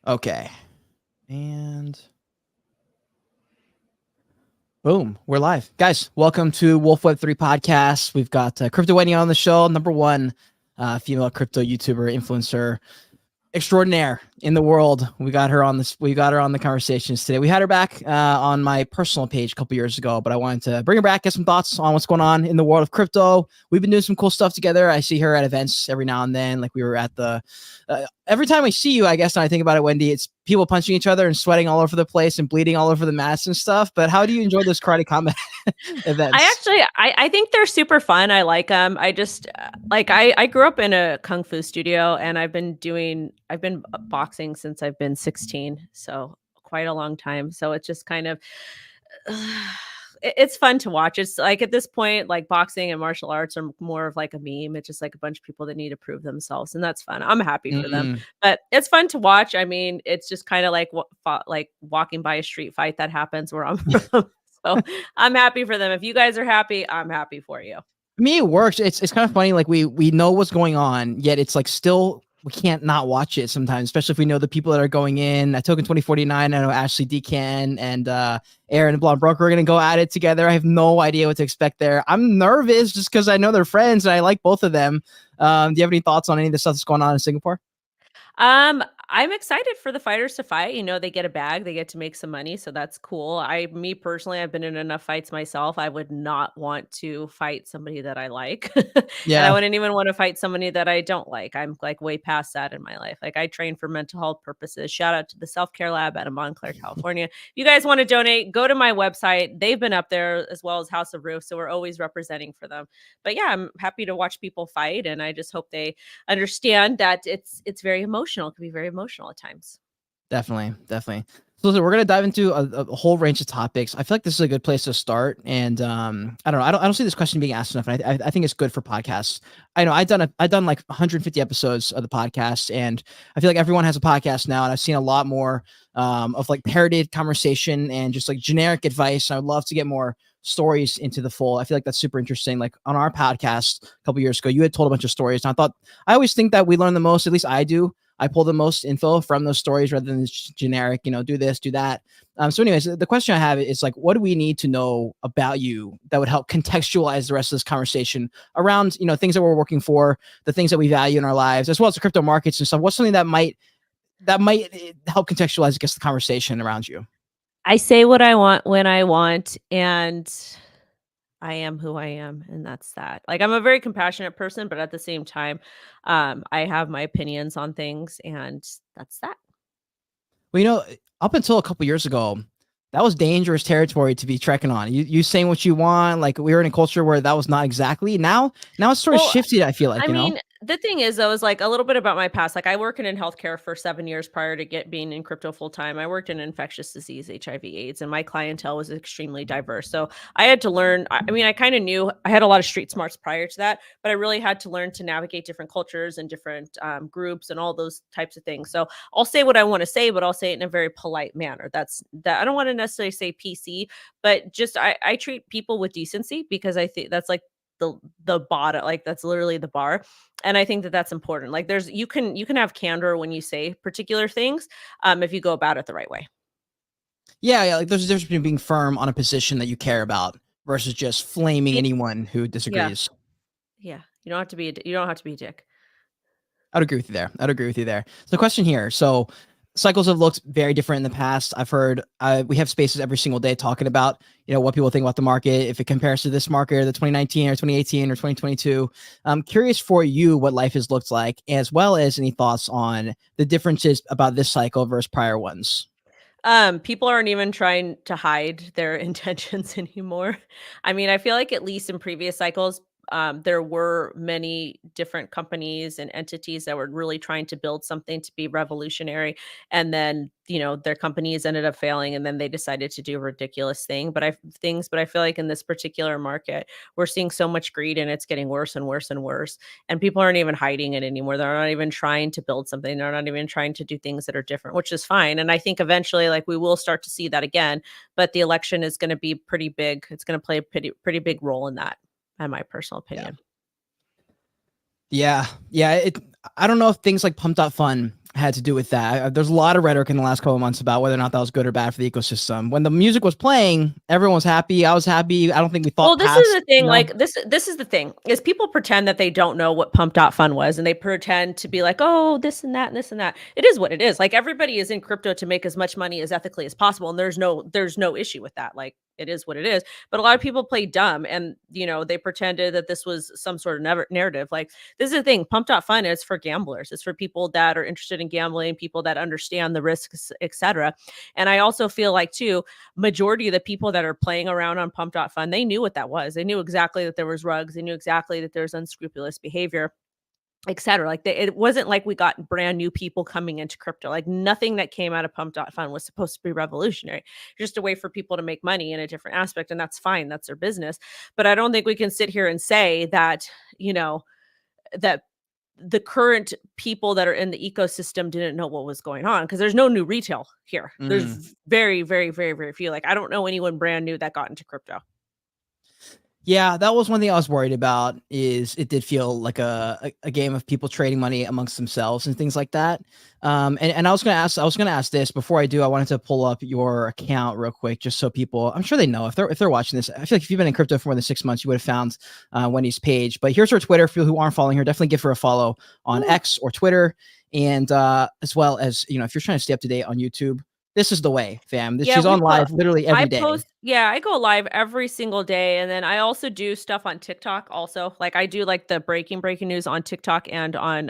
Okay. And boom, we're live. Guys, welcome to Wolf Web 3 podcast. We've got Crypto Wendy on the show, number one female crypto YouTuber, influencer extraordinaire in the world. We got her on this. We got her on the conversations today. We had her back on my personal page a couple years ago, but I wanted to bring her back, get some thoughts on what's going on in the world of crypto. We've been doing some cool stuff together. I see her at events every now and then. Like we were at the, every time I see you, I guess, and I think about it, Wendy, it's people punching each other and sweating all over the place and bleeding all over the mats and stuff. But how do you enjoy those karate combat events? I think they're super fun. I like them. I just I grew up in a kung fu studio, and I've been boxing since I've been 16, so quite a long time. So it's just kind of it's fun to watch. It's like at this point, like boxing and martial arts are more of like a meme. It's just like a bunch of people that need to prove themselves, and that's fun. I'm happy for them, but it's fun to watch. I mean, it's just kind of like like walking by a street fight that happens where I'm from. So I'm happy for them. If you guys are happy, I'm happy for you. Me, it works. It's kind of funny. Like we know what's going on, yet it's like still we can't not watch it sometimes, especially if we know the people that are going in. At Token 2049, I know Ashley Decan and Aaron and Blonde Broker are gonna go at it together. I have no idea what to expect there. I'm nervous just because I know they're friends and I like both of them. Do you have any thoughts on any of the stuff that's going on in Singapore? I'm excited for the fighters to fight. You know, they get a bag, they get to make some money, so that's cool. Me personally, I've been in enough fights myself. I would not want to fight somebody that I like. And I Yeah, wouldn't even want to fight somebody that I don't like. I'm like way past that in my life. Like I train for mental health purposes. Shout out to the Self-Care Lab out of Montclair, California. If you guys want to donate, go to my website. They've been up there as well as House of Roof, so we're always representing for them. But yeah, I'm happy to watch people fight, and I just hope they understand that it's very emotional. It can be very emotional at times. definitely. So listen, we're gonna dive into a whole range of topics. I feel like this is a good place to start. And I don't know. I don't see this question being asked enough. And I think it's good for podcasts. I know I've done like 150 episodes of the podcast, and I feel like everyone has a podcast now. And I've seen a lot more of like parroted conversation and just like generic advice. I would love to get more stories into the fold. I feel like that's super interesting. Like on our podcast a couple years ago, you had told a bunch of stories, and I thought I always think that we learn the most. At least I do. I pull the most info from those stories rather than generic, do this, do that. So anyways, the question I have is like, what do we need to know about you that would help contextualize the rest of this conversation around, things that we're working for, the things that we value in our lives, as well as the crypto markets and stuff? What's something that might help contextualize, I guess, the conversation around you? I say what I want when I want, and I am who I am, and that's that. Like, I'm a very compassionate person, but at the same time, I have my opinions on things, and that's that. Well, up until a couple years ago, that was dangerous territory to be trekking on. You saying what you want, like we were in a culture where that was not exactly. Now it's sort of Well, shifted. I feel like I mean, the thing is, though, is like a little bit about my past. Like, I worked in healthcare for 7 years prior to being in crypto full time. I worked in infectious disease, HIV/AIDS, and my clientele was extremely diverse. So I had to learn. I mean, I kind of knew I had a lot of street smarts prior to that, but I really had to learn to navigate different cultures and different groups and all those types of things. So I'll say what I want to say, but I'll say it in a very polite manner. That's that. I don't want to necessarily say PC, but just I treat people with decency because I think that's like the bottom, like that's literally the bar. And I think that that's important. Like there's you can have candor when you say particular things, if you go about it the right way. yeah, like there's a difference between being firm on a position that you care about versus just flaming Yeah, anyone who yeah, disagrees. yeah. You don't have to be a dick. I'd agree with you there. So the question here. So cycles have looked very different in the past. I've heard we have spaces every single day talking about, what people think about the market, if it compares to this market or the 2019 or 2018 or 2022. I'm curious for you what life has looked like, as well as any thoughts on the differences about this cycle versus prior ones. People aren't even trying to hide their intentions anymore. I mean, I feel like at least in previous cycles, there were many different companies and entities that were really trying to build something to be revolutionary. And then, their companies ended up failing and then they decided to do a ridiculous but I feel like in this particular market, we're seeing so much greed and it's getting worse and worse and worse. And people aren't even hiding it anymore. They're not even trying to build something. They're not even trying to do things that are different, which is fine. And I think eventually, like we will start to see that again, but the election is going to be pretty big. It's going to play a pretty big role in that, in my personal Yeah. opinion. Yeah. I don't know if things like Pumped Up Fun had to do with that. There's a lot of rhetoric in the last couple of months about whether or not that was good or bad for the ecosystem. When the music was playing, everyone was happy. I was happy. I don't think we Well, thought this is past, the thing, like, this is the thing, is people pretend that they don't know what Pump.Fun was, and they pretend to be like, "Oh, this and that and this and that." It is what it is. Like, everybody is in crypto to make as much money as ethically as possible, and there's no issue with that. Like, it is what it is. But a lot of people play dumb and, they pretended that this was some sort of narrative. Like, this is the thing, Pump.Fun is for gamblers. It's for people that are interested in gambling, people that understand the risks, etc. And I also feel like too, majority of the people that are playing around on Pump.Fun, they knew what that was. They knew exactly that there was rugs. They knew exactly that there's unscrupulous behavior, etc. Like, it wasn't like we got brand new people coming into crypto. Like, nothing that came out of Pump.Fun was supposed to be revolutionary. Just a way for people to make money in a different aspect, and that's fine. That's their business. But I don't think we can sit here and say that, that the current people that are in the ecosystem didn't know what was going on, because there's no new retail here. mm. There's very, very, very, very few. Like, I don't know anyone brand new that got into crypto. Yeah, that was one thing I was worried about. Is it did feel like a game of people trading money amongst themselves and things like that. And I was gonna ask this before I do. I wanted to pull up your account real quick, just so people. I'm sure they know if they're watching this. I feel like if you've been in crypto for more than 6 months, you would have found Wendy's page. But here's her Twitter. For people who aren't following her, definitely give her a follow on Ooh. X or Twitter, and as well as if you're trying to stay up to date on YouTube, this is the way, fam. Yeah, She's on live literally I every day. post yeah, I go live every single day, and then I also do stuff on TikTok also. Like, I do, like, the breaking news on TikTok and on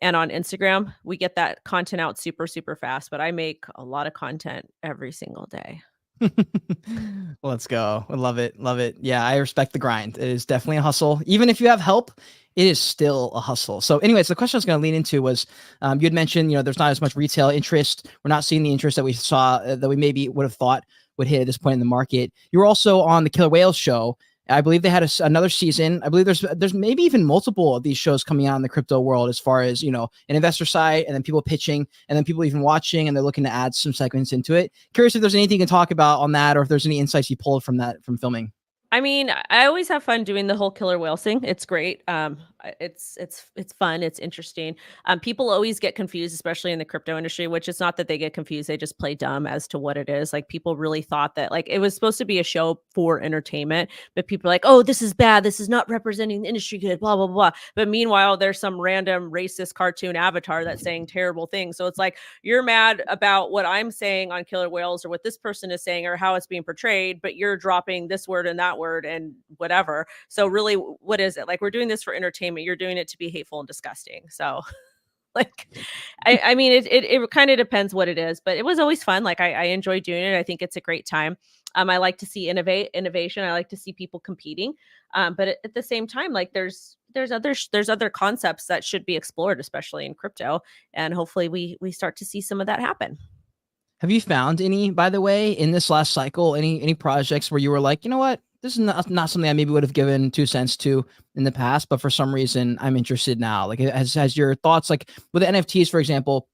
Instagram. We get that content out super, super fast, but I make a lot of content every single day. Let's go. I love it. Love it. Yeah, I respect the grind. It is definitely a hustle. Even if you have help, it is still a hustle. So, anyways, the question I was going to lean into was you had mentioned, there's not as much retail interest. We're not seeing the interest that we saw that we maybe would have thought would hit at this point in the market. You were also on the Killer Whales show. I believe they had another season. I believe there's maybe even multiple of these shows coming out in the crypto world, as far as an investor side, and then people pitching, and then people even watching, and they're looking to add some segments into it. Curious if there's anything you can talk about on that, or if there's any insights you pulled from filming. I mean, I always have fun doing the whole killer whale thing. It's great. It's fun. It's interesting. People always get confused, especially in the crypto industry. Which is not that they get confused; they just play dumb as to what it is. Like, people really thought that, like, it was supposed to be a show for entertainment, but people are like, "Oh, this is bad. This is not representing the industry good." Blah blah blah. But meanwhile, there's some random racist cartoon avatar that's saying terrible things. So it's like, you're mad about what I'm saying on Killer Whales, or what this person is saying, or how it's being portrayed, but you're dropping this word and that word and whatever. So really, what is it? Like, we're doing this for entertainment. You're doing it to be hateful and disgusting. So like, I mean, it kind of depends what it is, but it was always fun. Like, I enjoy doing it. I think it's a great time. I like to see innovation. I like to see people competing. But at the same time, like, there's other concepts that should be explored, especially in crypto. And hopefully we start to see some of that happen. Have you found any, by the way, in this last cycle, any projects where you were like, you know what, this is not something I maybe would have given 2 cents to in the past, but for some reason I'm interested now? Like, has your thoughts, like with the NFTs, for example,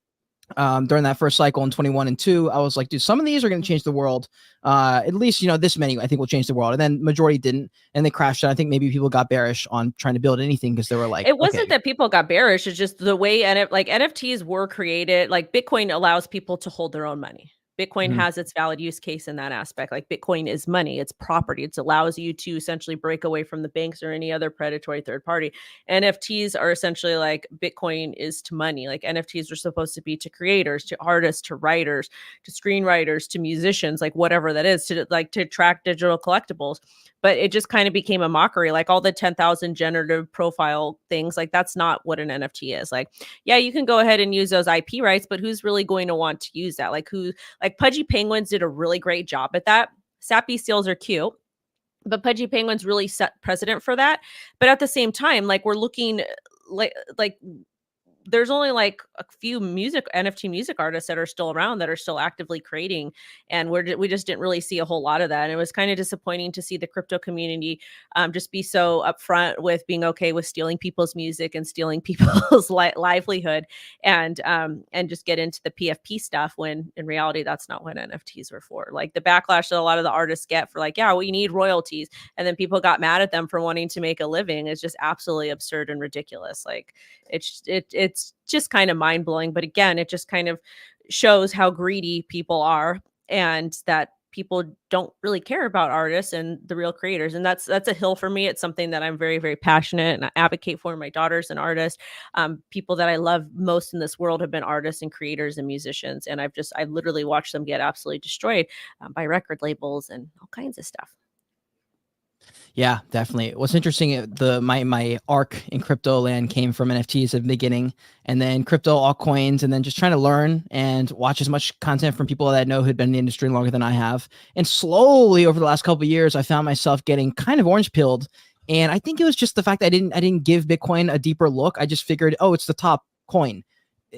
during that first cycle in 21 and 2, I was like, dude, some of these are going to change the world. At least, this many I think will change the world. And then majority didn't, and they crashed. And I think maybe people got bearish on trying to build anything because they were like, It wasn't okay. that people got bearish, it's just the way like, NFTs were created. Like, Bitcoin allows people to hold their own money. Bitcoin Mhm. has its valid use case in that aspect. Like, Bitcoin is money, it's property. It allows you to essentially break away from the banks or any other predatory third party. NFTs are essentially like Bitcoin is to money. Like, NFTs are supposed to be to creators, to artists, to writers, to screenwriters, to musicians, like whatever that is, to track digital collectibles. But it just kind of became a mockery. Like, all the 10,000 generative profile things, like, that's not what an NFT is. Like, yeah, you can go ahead and use those IP rights, but who's really going to want to use that? Like, Pudgy Penguins did a really great job at that. Sappy seals are cute, but Pudgy Penguins really set precedent for that. But at the same time, like, we're looking like there's only like a few NFT music artists that are still around, that are still actively creating, and we just didn't really see a whole lot of that. And it was kind of disappointing to see the crypto community just be so upfront with being okay with stealing people's music and stealing people's livelihood, and just get into the PFP stuff, when in reality that's not what NFTs were for. Like, the backlash that a lot of the artists get for, like, yeah, we need royalties, and then people got mad at them for wanting to make a living, is just absolutely absurd and ridiculous. Like, It's just kind of mind blowing. But again, it just kind of shows how greedy people are, and that people don't really care about artists and the real creators. And that's a hill for me. It's something that I'm very, very passionate and I advocate for. My daughter's an artist. People that I love most in this world have been artists and creators and musicians. And I literally watched them get absolutely destroyed by record labels and all kinds of stuff. Yeah, definitely. What's interesting, my arc in crypto land came from NFTs at the beginning, and then crypto altcoins, and then just trying to learn and watch as much content from people that I know who'd been in the industry longer than I have. And slowly over the last couple of years, I found myself getting kind of orange pilled. And I think it was just the fact that I didn't give Bitcoin a deeper look. I just figured, oh, it's the top coin,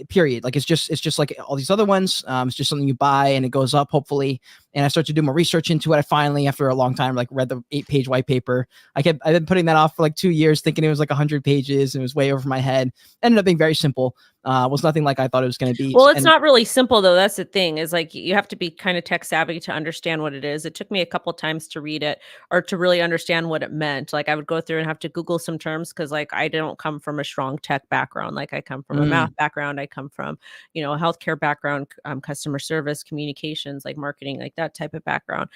period. Like it's just like all these other ones. It's just something you buy and it goes up, hopefully. And I started to do more research into it. I finally, after a long time, like read the 8-page white paper. I've been putting that off for like 2 years, thinking it was like 100 pages and it was way over my head. Ended up being very simple. Was nothing like I thought it was going to be. Well, it's And not really simple though. That's the thing, is like you have to be kind of tech savvy to understand what it is. It took me a couple times to read it or to really understand what it meant. Like I would go through and have to Google some terms because like I don't come from a strong tech background. Like I come from a mm, math background. I come from, a healthcare background, customer service, communications, like marketing, like that type of background.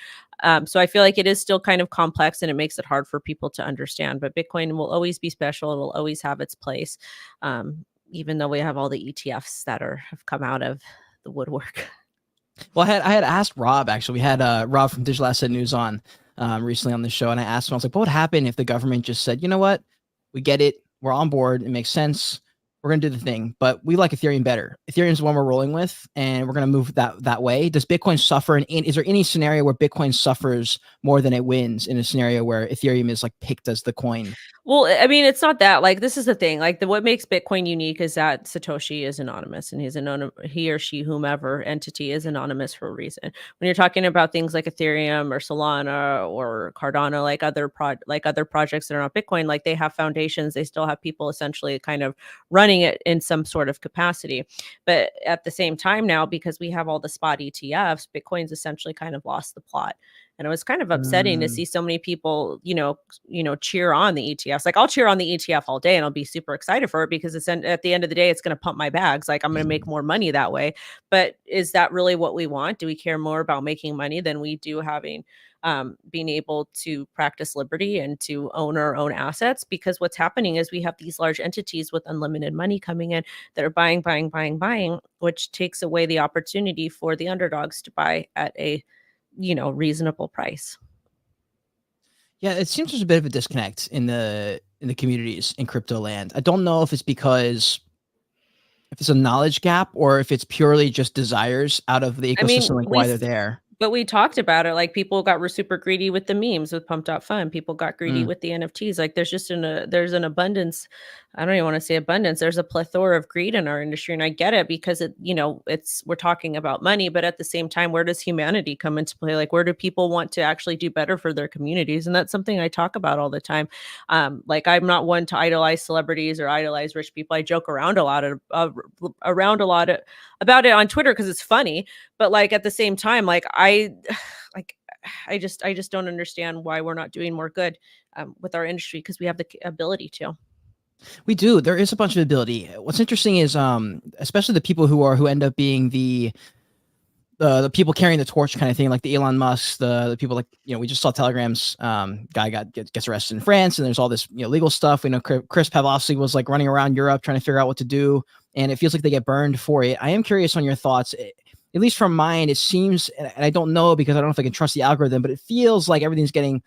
So I feel like it is still kind of complex and it makes it hard for people to understand. But Bitcoin will always be special. It will always have its place. Even though we have all the ETFs that have come out of the woodwork. well, I had asked Rob, actually. We had Rob from Digital Asset News on recently on the show, and I asked him, I was like, what would happen if the government just said, you know what, we get it, we're on board, it makes sense, we're gonna do the thing, but we like Ethereum better. Ethereum's the one we're rolling with, and we're gonna move that way. Does Bitcoin suffer? And is there any scenario where Bitcoin suffers more than it wins in a scenario where Ethereum is like picked as the coin? Well, I mean, it's not that. Like, this is the thing. Like, what makes Bitcoin unique is that Satoshi is anonymous, and he or she, whomever entity, is anonymous for a reason. When you're talking about things like Ethereum or Solana or Cardano, like other projects that are not Bitcoin, like they have foundations, they still have people essentially kind of running it in some sort of capacity. But at the same time now, because we have all the spot ETFs, Bitcoin's essentially kind of lost the plot. And it was kind of upsetting to Mm. see so many people, cheer on the ETFs. Like I'll cheer on the ETF all day and I'll be super excited for it because at the end of the day, it's going to pump my bags. Like I'm going to make more money that way. But is that really what we want? Do we care more about making money than we do having being able to practice liberty and to own our own assets? Because what's happening is we have these large entities with unlimited money coming in that are buying, buying, buying, buying, which takes away the opportunity for the underdogs to buy at a reasonable price. Yeah, it seems there's a bit of a disconnect in the communities in crypto land. I don't know if it's because if it's a knowledge gap or if it's purely just desires out of the I mean, ecosystem, like we why they're there. But we talked about it, like, people got super greedy with the memes with Pumped Up Fun, people got greedy Mm. with the NFTs, like, there's an abundance. I don't even wanna say abundance, there's a plethora of greed in our industry, and I get it because we're talking about money, but at the same time, where does humanity come into play? Like, where do people want to actually do better for their communities? And that's something I talk about all the time. Like, I'm not one to idolize celebrities or idolize rich people, I joke around a lot about it on Twitter because it's funny, but, like, at the same time, like, like, I just don't understand why we're not doing more good, with our industry because we have the ability to. We do. There is a bunch of ability. What's interesting is, especially the people who end up being the people carrying the torch kind of thing, like the Elon Musk, the people like, we just saw Telegram's guy gets arrested in France, and there's all this legal stuff. We know Chris Pavlovsky was like running around Europe trying to figure out what to do, and it feels like they get burned for it. I am curious on your thoughts. At least from mine, it seems, and I don't know because I don't know if I can trust the algorithm, but it feels like everything's getting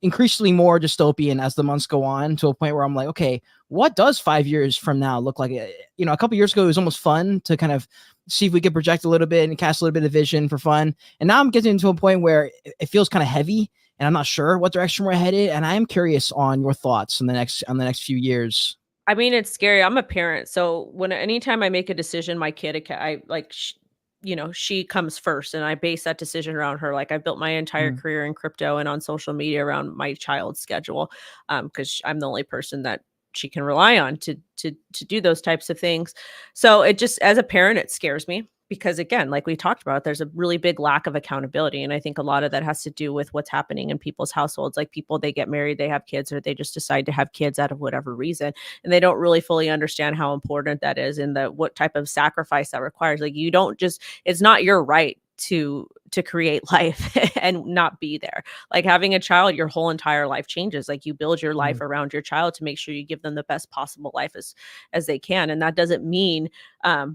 increasingly more dystopian as the months go on, to a point where I'm like, okay, what does 5 years from now look like? A couple years ago, it was almost fun to kind of see if we could project a little bit and cast a little bit of vision for fun. And now I'm getting to a point where it feels kind of heavy, and I'm not sure what direction we're headed. And I am curious on your thoughts on the next few years. I mean, it's scary. I'm a parent, so anytime I make a decision, my kid, she comes first, and I base that decision around her. Like I built my entire Mm. career in crypto and on social media around my child's schedule, because I'm the only person that she can rely on to do those types of things. So it just, as a parent, it scares me. because again, like we talked about, there's a really big lack of accountability. And I think a lot of that has to do with what's happening in people's households. Like people, they get married, they have kids, or they just decide to have kids out of whatever reason. And they don't really fully understand how important that is and what type of sacrifice that requires. Like you don't just, it's not your right to create life and not be there. Like having a child, your whole entire life changes. Like you build your life Mm. around your child to make sure you give them the best possible life as they can. And that doesn't mean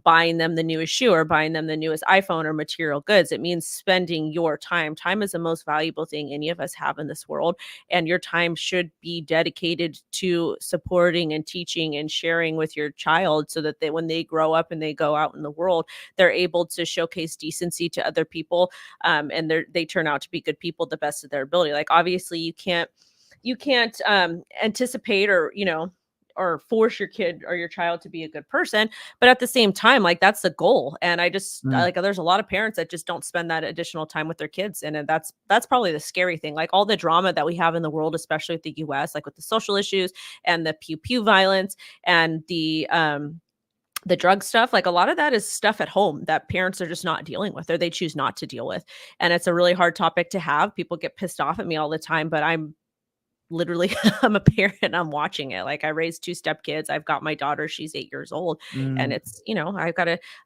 buying them the newest shoe or buying them the newest iPhone or material goods. It means spending your time. Time is the most valuable thing any of us have in this world. And your time should be dedicated to supporting and teaching and sharing with your child so that when they grow up and they go out in the world, they're able to showcase decency to other people, and they turn out to be good people the best of their ability. Like obviously you can't anticipate or force your kid or your child to be a good person, but at the same time, like that's the goal. And Mm. like there's a lot of parents that just don't spend that additional time with their kids, and that's probably the scary thing. Like all the drama that we have in the world, especially with the US, like with the social issues and the pew pew violence and the drug stuff, like a lot of that is stuff at home that parents are just not dealing with or they choose not to deal with. And it's a really hard topic to have. People get pissed off at me all the time, but I'm literally I'm a parent, I'm watching it. Like I raised 2 stepkids. I've got my daughter, she's 8 years old. And Mm. it's,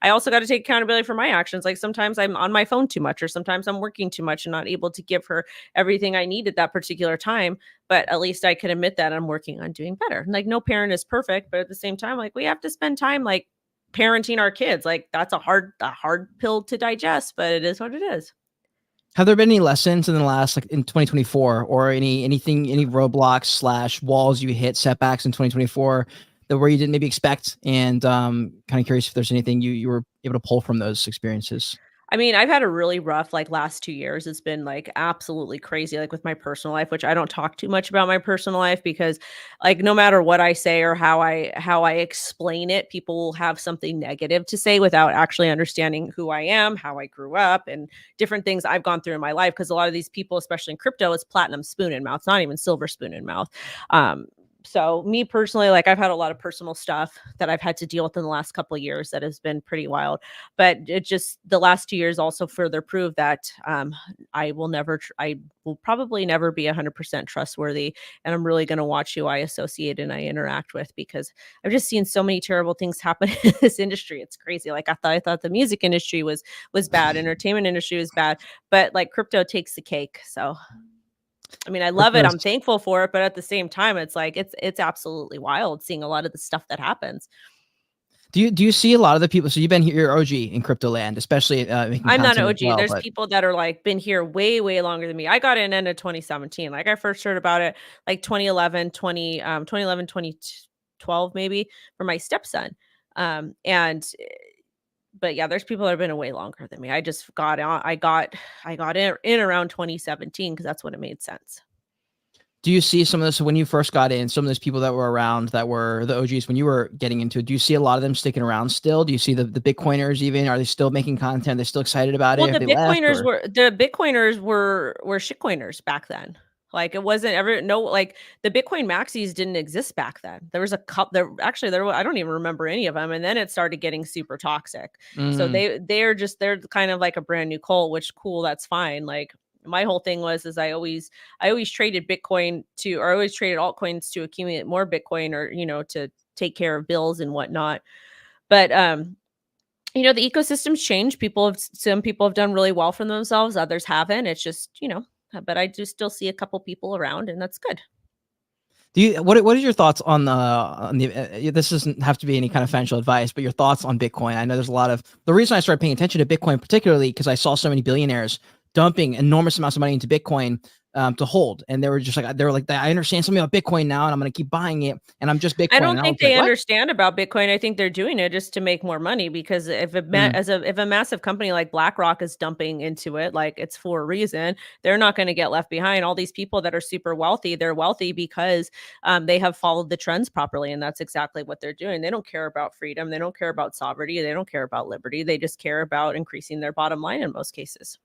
I also got to take accountability for my actions. Like sometimes I'm on my phone too much, or sometimes I'm working too much and not able to give her everything I need at that particular time. But at least I can admit that I'm working on doing better. Like no parent is perfect, but at the same time, like we have to spend time like parenting our kids. Like that's a hard pill to digest, but it is what it is. Have there been any lessons in the last, like in 2024, or any roadblocks slash walls you hit, setbacks in 2024 that where you didn't maybe expect? And kind of curious if there's anything you were able to pull from those experiences. I mean, I've had a really rough like last 2 years. It's been like absolutely crazy, like with my personal life, which I don't talk too much about my personal life because like no matter what I say or how I explain it, people will have something negative to say without actually understanding who I am, how I grew up, and different things I've gone through in my life. Because a lot of these people, especially in crypto, it's platinum spoon in mouth, not even silver spoon in mouth. Um, so me personally, like I've had a lot of personal stuff that I've had to deal with in the last couple of years that has been pretty wild, but it just the last 2 years also further prove that I will probably never be 100% trustworthy, and I'm really going to watch who I associate and I interact with because I've just seen so many terrible things happen in this industry. It's crazy. Like I thought the music industry was bad, entertainment industry was bad, but like crypto takes the cake. So I mean, I love it. Crypto's I'm thankful for it, but at the same time, it's like it's absolutely wild seeing a lot of the stuff that happens. Do you see a lot of the people? So you've been here, you're OG in crypto land, especially making I'm not an content as OG. well. There's But people that are like been here way, way longer than me. I got in end of 2017. Like I first heard about it like 2011, 2012 maybe for my stepson. And but yeah, there's people that have been way longer than me. I just got on. I got in around 2017 because that's when it made sense. do you see some of this when you first got in? Some of those people that were around that were the OGs when you were getting into it. Do you see a lot of them sticking around still? Do you see the Bitcoiners even? Are they still making content? They still excited about it? Well, If they left or the Bitcoiners were shitcoiners back then. Like it wasn't ever no like the Bitcoin maxis didn't exist back then. There was a couple there I don't even remember any of them, and then it started getting super toxic. So mm, they're kind of like a brand new cult, which cool, that's fine. Like my whole thing is I always traded Bitcoin to or I always traded altcoins to accumulate more Bitcoin or to take care of bills and whatnot. But the ecosystems change. Some people have done really well for themselves, others haven't. It's just, but I do still see a couple people around, and that's good. do you what is your thoughts on the this doesn't have to be any kind of financial advice, but your thoughts on Bitcoin? I know there's a lot of the reason I started paying attention to Bitcoin particularly because I saw so many billionaires dumping enormous amounts of money into Bitcoin to hold, and they were like, I understand something about Bitcoin now, and I'm going to keep buying it, and I'm just I Bitcoin. don't And I was think like, they what? understand about Bitcoin. I think they're doing it just to make more money because Mm, if a massive company like BlackRock is dumping into it, like it's for a reason. They're not going to get left behind. All these people that are super wealthy, they're wealthy because they have followed the trends properly, and that's exactly what they're doing. They don't care about freedom. They don't care about sovereignty. They don't care about liberty. They just care about increasing their bottom line in most cases.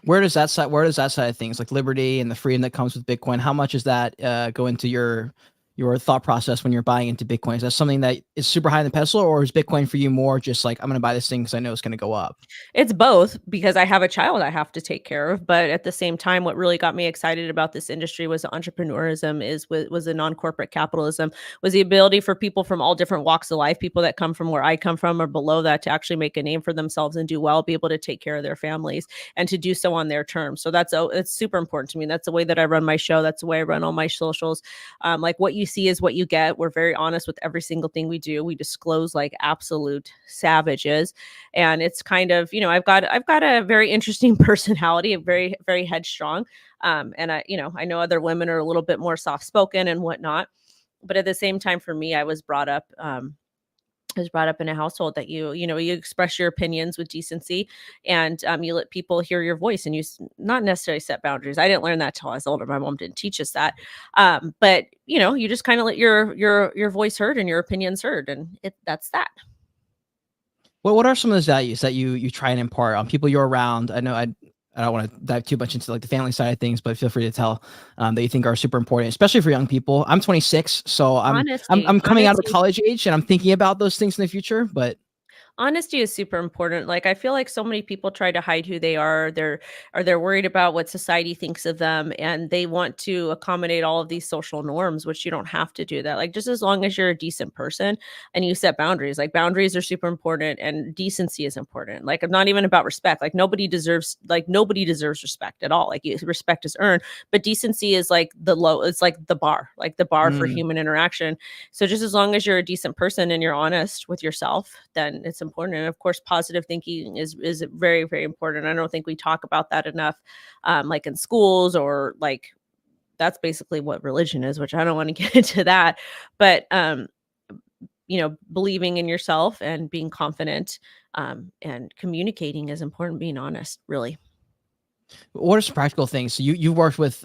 where does that side of things like liberty and the freedom that comes with Bitcoin? How much does that go into your your thought process when you're buying into Bitcoin? Is that something that is super high in the pedestal, or is Bitcoin for you more just like, I'm going to buy this thing because I know it's going to go up? It's both because I have a child I have to take care of, but at the same time, what really got me excited about this industry was the entrepreneurism was the non-corporate capitalism, was the ability for people from all different walks of life, people that come from where I come from or below that, to actually make a name for themselves and do well, be able to take care of their families and to do so on their terms. So it's super important to me. That's the way that I run my show. That's the way I run all my socials. Like what you see is what you get. We're very honest with every single thing we do. We disclose like absolute savages. And it's kind of, I've got a very interesting personality, a very, very headstrong. And I know other women are a little bit more soft spoken and whatnot. But at the same time, for me, I was brought up in a household that you express your opinions with decency, and you let people hear your voice, and not necessarily set boundaries. I didn't learn that till I was older. My mom didn't teach us that. But you just kind of let your voice heard and your opinions heard, and that's that. Well, what are some of those values that you try and impart on people you're around? I know I don't want to dive too much into like the family side of things, but feel free to tell that you think are super important, especially for young people. I'm 26, so Honesty, I'm coming out of the honesty. college age, and I'm thinking about those things in the future. But Honesty is super important. Like I feel like so many people try to hide who they are. They're worried about what society thinks of them, and they want to accommodate all of these social norms, which you don't have to do that. Like just as long as you're a decent person and you set boundaries. Like boundaries are super important and decency is important. Like I'm not even about respect. Nobody deserves respect at all. Respect is earned, but decency is like it's like the bar for mm, human interaction. So just as long as you're a decent person and you're honest with yourself, then it's important. And of course, positive thinking is very, very important. I don't think we talk about that enough, like in schools, or like that's basically what religion is, which I don't want to get into that. But believing in yourself and being confident, and communicating is important. Being honest, really. what are some practical things? So you worked with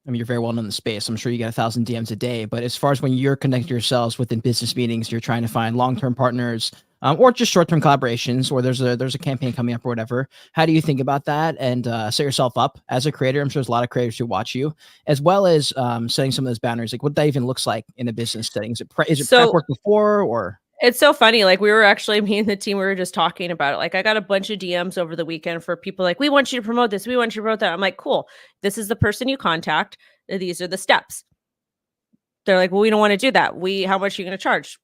I mean, you're very well known in the space. I'm sure you get 1,000 DMs a day. But as far as when you're connecting yourselves within business meetings, you're trying to find long-term partners, or just short-term collaborations, or there's a campaign coming up or whatever. How do you think about that and set yourself up as a creator? I'm sure there's a lot of creators who watch you, as well as setting some of those boundaries. Like what that even looks like in a business setting. Is it prep So work before or? it's so funny. Like we were actually me and the team, we were just talking about it. Like I got a bunch of DMs over the weekend for people like, we want you to promote this, we want you to promote that. I'm like, cool. This is the person you contact. These are the steps. They're like, well, we don't want to do that. How much are you going to charge?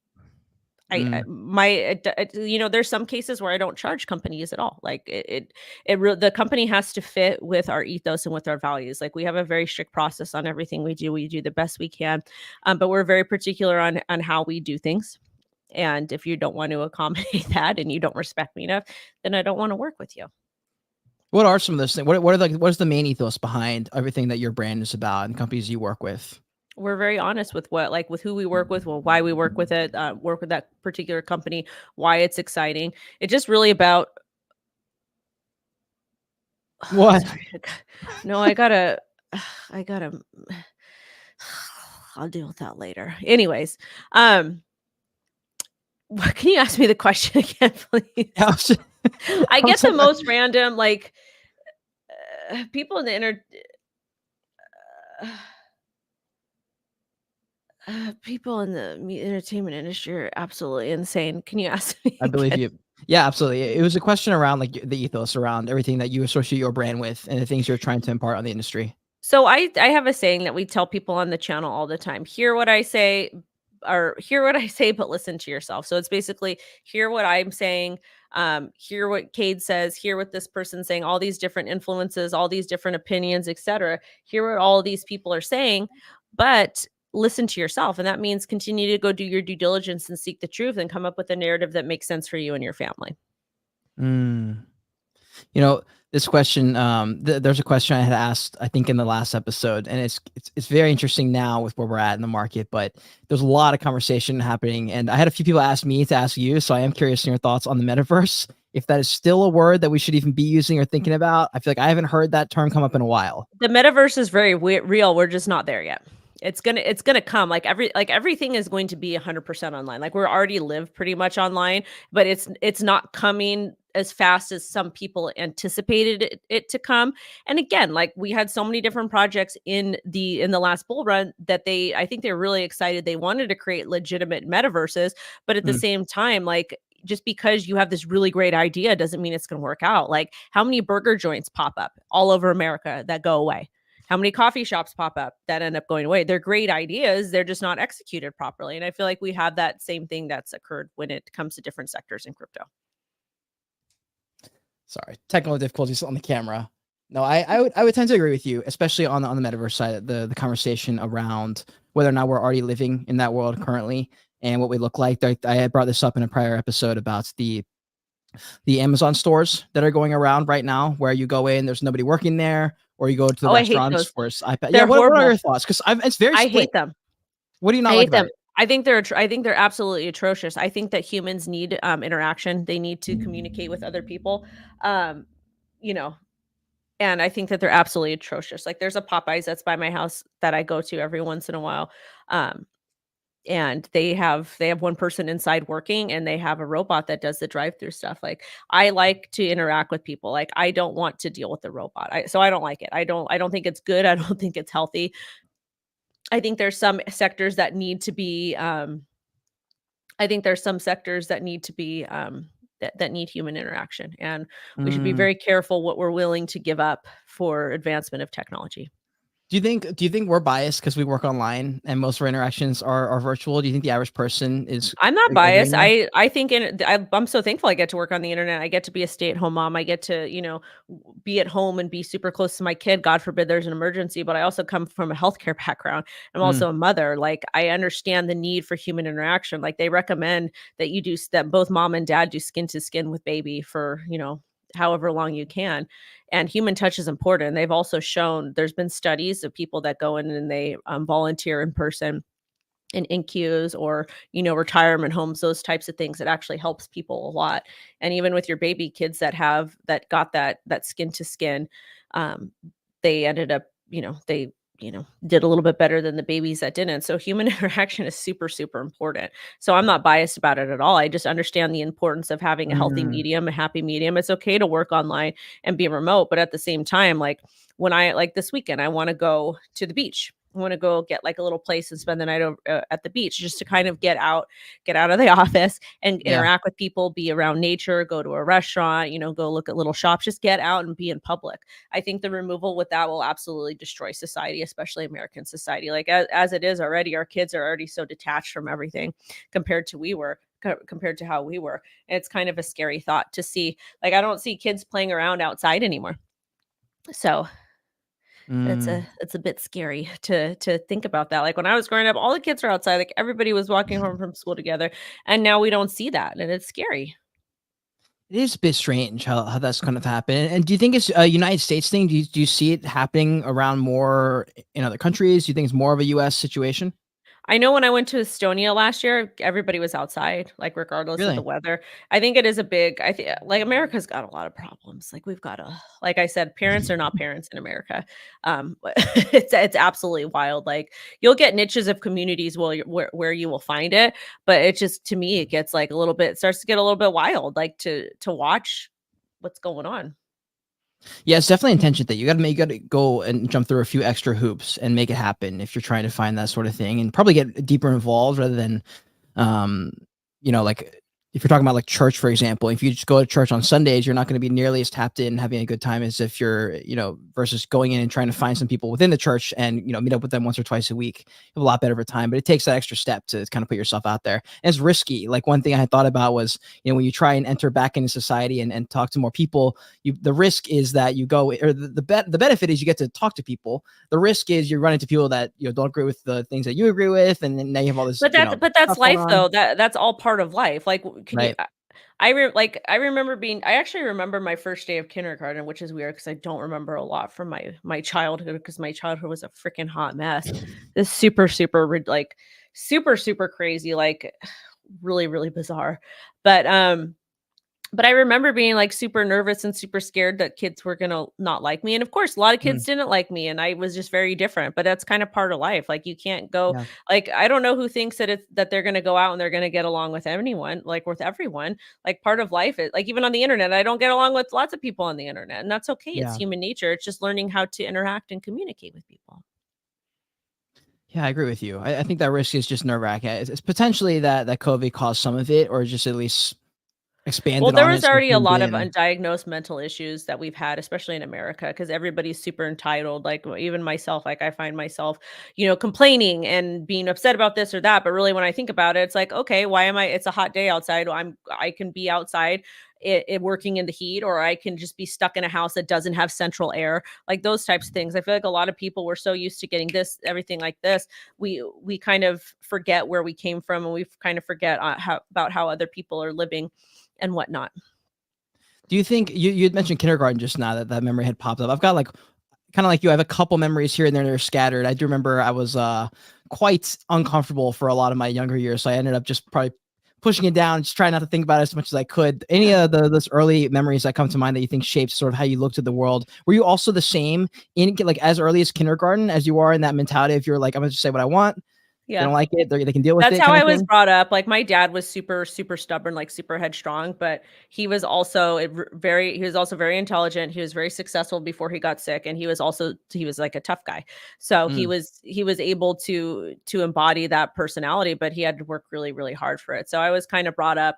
Mm. There's some cases where I don't charge companies at all. Like the company has to fit with our ethos and with our values. Like we have a very strict process on everything we do. We do the best we can, but we're very particular on how we do things. And if you don't want to accommodate that and you don't respect me enough, then I don't want to work with you. What are some of those things? What is the main ethos behind everything that your brand is about and companies you work with? We're very honest with with who we work with, well, why we work with it, work with that particular company, why it's exciting. It's just really about. What? Sorry. No, I gotta, I gotta, I'll deal with that later. Anyways, can you ask me the question again, please? I was, I I get was the like, most random, like, people in the people in the entertainment industry are absolutely insane. Can you ask me I believe again? you. Yeah, absolutely. It was a question around like the ethos around everything that you associate your brand with and the things you're trying to impart on the industry. So I have a saying that we tell people on the channel all the time. Hear what I say, or hear what I say, but listen to yourself. So it's basically hear what I'm saying, hear what Cade says, hear what this person's saying, all these different influences, all these different opinions, etc. Hear what all these people are saying, but listen to yourself. And that means continue to go do your due diligence and seek the truth and come up with a narrative that makes sense for you and your family. Mm. You know, this question, there's a question I had asked, I think in the last episode, and it's very interesting now with where we're at in the market, but there's a lot of conversation happening. And I had a few people ask me to ask you. So I am curious in your thoughts on the metaverse, if that is still a word that we should even be using or thinking about. I feel like I haven't heard that term come up in a while. The metaverse is very real. We're just not there yet. It's gonna come. Everything is going to be 100% online. Like we're already live pretty much online, but it's not coming as fast as some people anticipated it to come. And again, like we had so many different projects in the last bull run that I think they're really excited. They wanted to create legitimate metaverses, but at the Mm. same time, like just because you have this really great idea doesn't mean it's going to work out. Like how many burger joints pop up all over America that go away? How many coffee shops pop up that end up going away? They're great ideas. They're just not executed properly. And I feel like we have that same thing that's occurred when it comes to different sectors in crypto. Sorry, technical difficulties on the camera. No, I would tend to agree with you, especially on the metaverse side. The conversation around whether or not we're already living in that world currently and what we look like. I had brought this up in a prior episode about the Amazon stores that are going around right now, where you go in, there's nobody working there, or you go to the Oh, I hate restaurants those. where it's iPad. Yeah, They're what are horrible. your thoughts? Because it's very I split. hate them. What do you I not like hate about them. it? I think they're absolutely atrocious. I think that humans need interaction. They need to communicate with other people. Um, you know, and I think that they're absolutely atrocious. Like there's a Popeyes that's by my house that I go to every once in a while. Um, and they have one person inside working, and they have a robot that does the drive-through stuff. Like I like to interact with people. Like I don't want to deal with the robot. So I don't like it. I don't think it's good. I don't think it's healthy. I think there's some sectors that need to be I think there's some sectors that need to be that need human interaction, and we should be Mm. very careful what we're willing to give up for advancement of technology. Do you think we're biased because we work online and most of our interactions are virtual? Do you think the average person is I'm not agreeing biased. there? I think I'm so thankful I get to work on the internet. I get to be a stay-at-home mom. I get to, be at home and be super close to my kid. God forbid there's an emergency, but I also come from a healthcare background. I'm Mm. also a mother. Like I understand the need for human interaction. Like they recommend that both mom and dad do skin to skin with baby for, however long you can. And human touch is important. They've also shown there's been studies of people that go in and they volunteer in person in NQs or retirement homes, those types of things. It actually helps people a lot. And even with your baby kids that got that skin to skin, um, they ended up they did a little bit better than the babies that didn't. So human interaction is super super important. So I'm not biased about it at all. I just understand the importance of having a healthy Mm. medium, a happy medium. It's okay to work online and be remote, but at the same time, like when I like this weekend, I want to go to the beach. I want to go get like a little place and spend the night at the beach, just to kind of get out of the office and Yeah. interact with people, be around nature, go to a restaurant, go look at little shops, just get out and be in public. I think the removal with that will absolutely destroy society, especially American society. Like as it is already, our kids are already so detached from everything compared to how we were. And it's kind of a scary thought to see. Like I don't see kids playing around outside anymore. So Mm. it's a bit scary to think about that. Like when I was growing up, all the kids were outside, like everybody was walking home from school together, and now we don't see that, and it's scary. It is a bit strange how that's kind of happened. And do you think it's a United States thing? Do you see it happening around more in other countries? Do you think it's more of a US situation? I know when I went to Estonia last year, everybody was outside, like regardless of the Really? weather. I think it is a big I think like America's got a lot of problems. Like we've got a like I said, parents are not parents in America. But it's absolutely wild. Like you'll get niches of communities where you will find it, but it just to me it gets like a little bit starts to get a little bit wild like to watch what's going on. Yeah, it's definitely intention that you gotta go and jump through a few extra hoops and make it happen if you're trying to find that sort of thing and probably get deeper involved rather than um, like if you're talking about like church, for example, if you just go to church on Sundays, you're not going to be nearly as tapped in having a good time as if you're, versus going in and trying to find some people within the church and, meet up with them once or twice a week. You have a lot better of a time, but it takes that extra step to kind of put yourself out there. And it's risky. Like one thing I had thought about was, when you try and enter back into society and talk to more people, the risk is that you go, or the benefit is you get to talk to people. The risk is you run into people that, don't agree with the things that you agree with. And then now you have all this, But that's stuff going life on. though. That's all part of life. Like, can you? Right. I remember being. I actually remember my first day of kindergarten, which is weird because I don't remember a lot from my childhood because my childhood was a freaking hot mess. This super super crazy, like really really bizarre. But But I remember being, like, super nervous and super scared that kids were gonna not like me, and of course, a lot of Mm, kids didn't like me, and I was just very different, but that's kinda part of life, like, you can't go yeah, like, I don't know who thinks that they're gonna go out and they're gonna get along with anyone, like, with everyone, like, part of life is like, even on the internet, I don't get along with lots of people on the internet, and that's okay, it's yeah. human nature, it's just learning how to interact and communicate with people. Yeah, I agree with you. I think that risk is just nerve-wracking. It's potentially that COVID caused some of it or just at least Well, expanded there on was it so already a zoomed lot of in. undiagnosed mental issues that we've had, especially in America, because everybody's super entitled. Like even myself, like I find myself, complaining and being upset about this or that. But really, when I think about it, it's like, okay, why am I? It's a hot day outside. I can be outside. Working in the heat, or I can just be stuck in a house that doesn't have central air, like those types of things. I feel like a lot of people were so used to getting this, everything like this, we kind of forget where we came from, and we kind of forget how other people are living and whatnot. Do you think you had mentioned kindergarten just now that memory had popped up? I've got like kind of like you, I have a couple memories here and there that are scattered. I do remember I was quite uncomfortable for a lot of my younger years, so I ended up just probably pushing it down, just trying not to think about it as much as I could. Any Yeah. of those early memories that come to mind that you think shaped sort of how you looked at the world? Were you also the same in like as early as kindergarten as you are in that mentality? If you're like, I'm gonna just say what I want, they Yeah. don't like it, they can deal with That's it, how kind I of was thing. brought up. Like, my dad was super, super stubborn, like, super headstrong, but he was also very intelligent. He was very successful before he got sick, and he was like a tough guy. So Mm, he was able to embody that personality, but he had to work really, really hard for it. So I was kind of brought up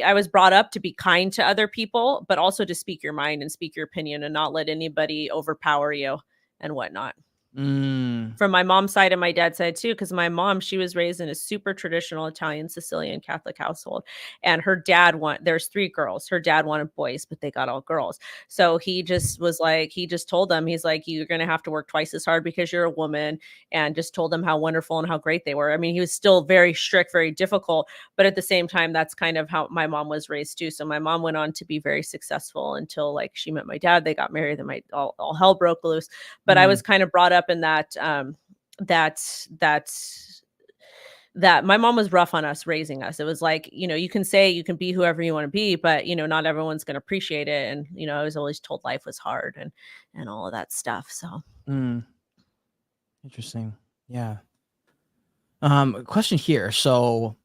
I was brought up to be kind to other people, but also to speak your mind and speak your opinion and not let anybody overpower you and whatnot. mm, From my mom's side and my dad's side too, because my mom, she was raised in a super traditional Italian Sicilian Catholic household, and her dad want there's 3 girls. Her dad wanted boys, but they got all girls. So he just told them, he's like, "You're gonna have to work twice as hard because you're a woman," and just told them how wonderful and how great they were. I mean, he was still very strict, very difficult, but at the same time, that's kind of how my mom was raised too. So my mom went on to be very successful until, like, she met my dad, they got married, then my all hell broke loose. But I mm. was kind of brought up in that that that my mom was rough on us raising us. It was like, you can say you can be whoever you want to be, but not everyone's going to appreciate it. And I was always told life was hard and all of that stuff. So Mm, interesting. Yeah. Question here. So,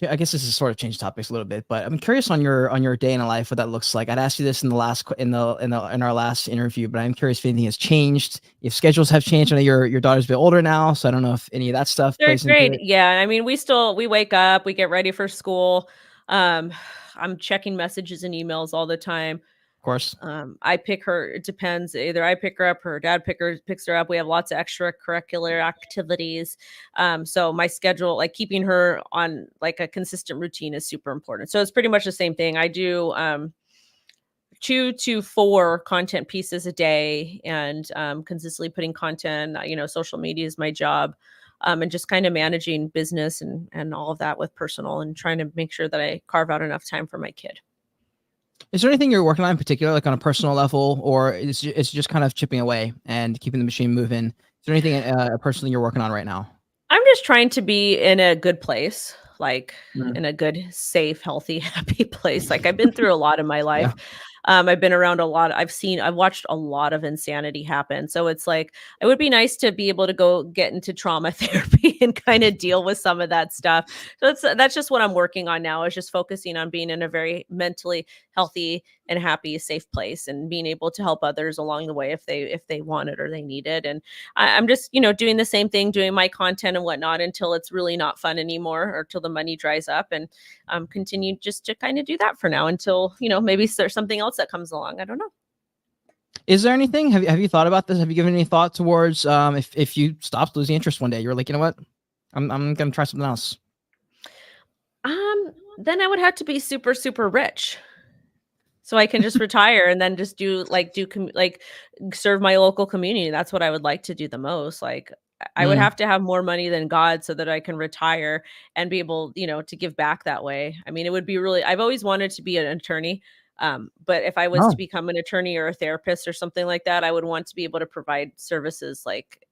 I guess this is sort of change topics a little bit, but I'm curious on your day in a life, what that looks like. I'd asked you this in the last in our last interview, but I'm curious if anything has changed, if schedules have changed. I know your daughter's a bit older now, so I don't know if any of that stuff third plays into grade, it. Of yeah. I mean, we wake up, we get ready for school. Um, I'm checking messages and emails all the time. course. I pick her. It depends. Either I pick her up, her dad picks her up. We have lots of extracurricular activities. So my schedule, like keeping her on like a consistent routine, is super important. So it's pretty much the same thing. I do 2 to 4 content pieces a day, and consistently putting content. Social media is my job. And just kind of managing business and all of that with personal, and trying to make sure that I carve out enough time for my kid. Is there anything you're working on in particular, like on a personal level, or it's just kind of chipping away and keeping the machine moving? Is there anything personally you're working on right now? I'm just trying to be in a good place, like Mm. in a good, safe, healthy, happy place. Like I've been through a lot in my Yeah. life. I've been around a lot. I've watched a lot of insanity happen. So it's like, it would be nice to be able to go get into trauma therapy and kind of deal with some of that stuff. So that's just what I'm working on now, is just focusing on being in a very mentally healthy and happy, safe place, and being able to help others along the way if they want it or they need it. And I'm just, doing the same thing, doing my content and whatnot until it's really not fun anymore, or till the money dries up, and continue just to kind of do that for now until, maybe there's something else that comes along. I don't know. Is there anything? Have you thought about this? Have you given any thought towards if you stopped losing interest one day, you're like, you know what, I'm gonna try something else. Then I would have to be super, super rich. So I can just retire and then just serve my local community. That's what I would like to do the most. Like I would Mm. have to have more money than God so that I can retire and be able, to give back that way. I mean, it would be really I've always wanted to be an attorney. But if I was to Oh. become an attorney or a therapist or something like that, I would want to be able to provide services like,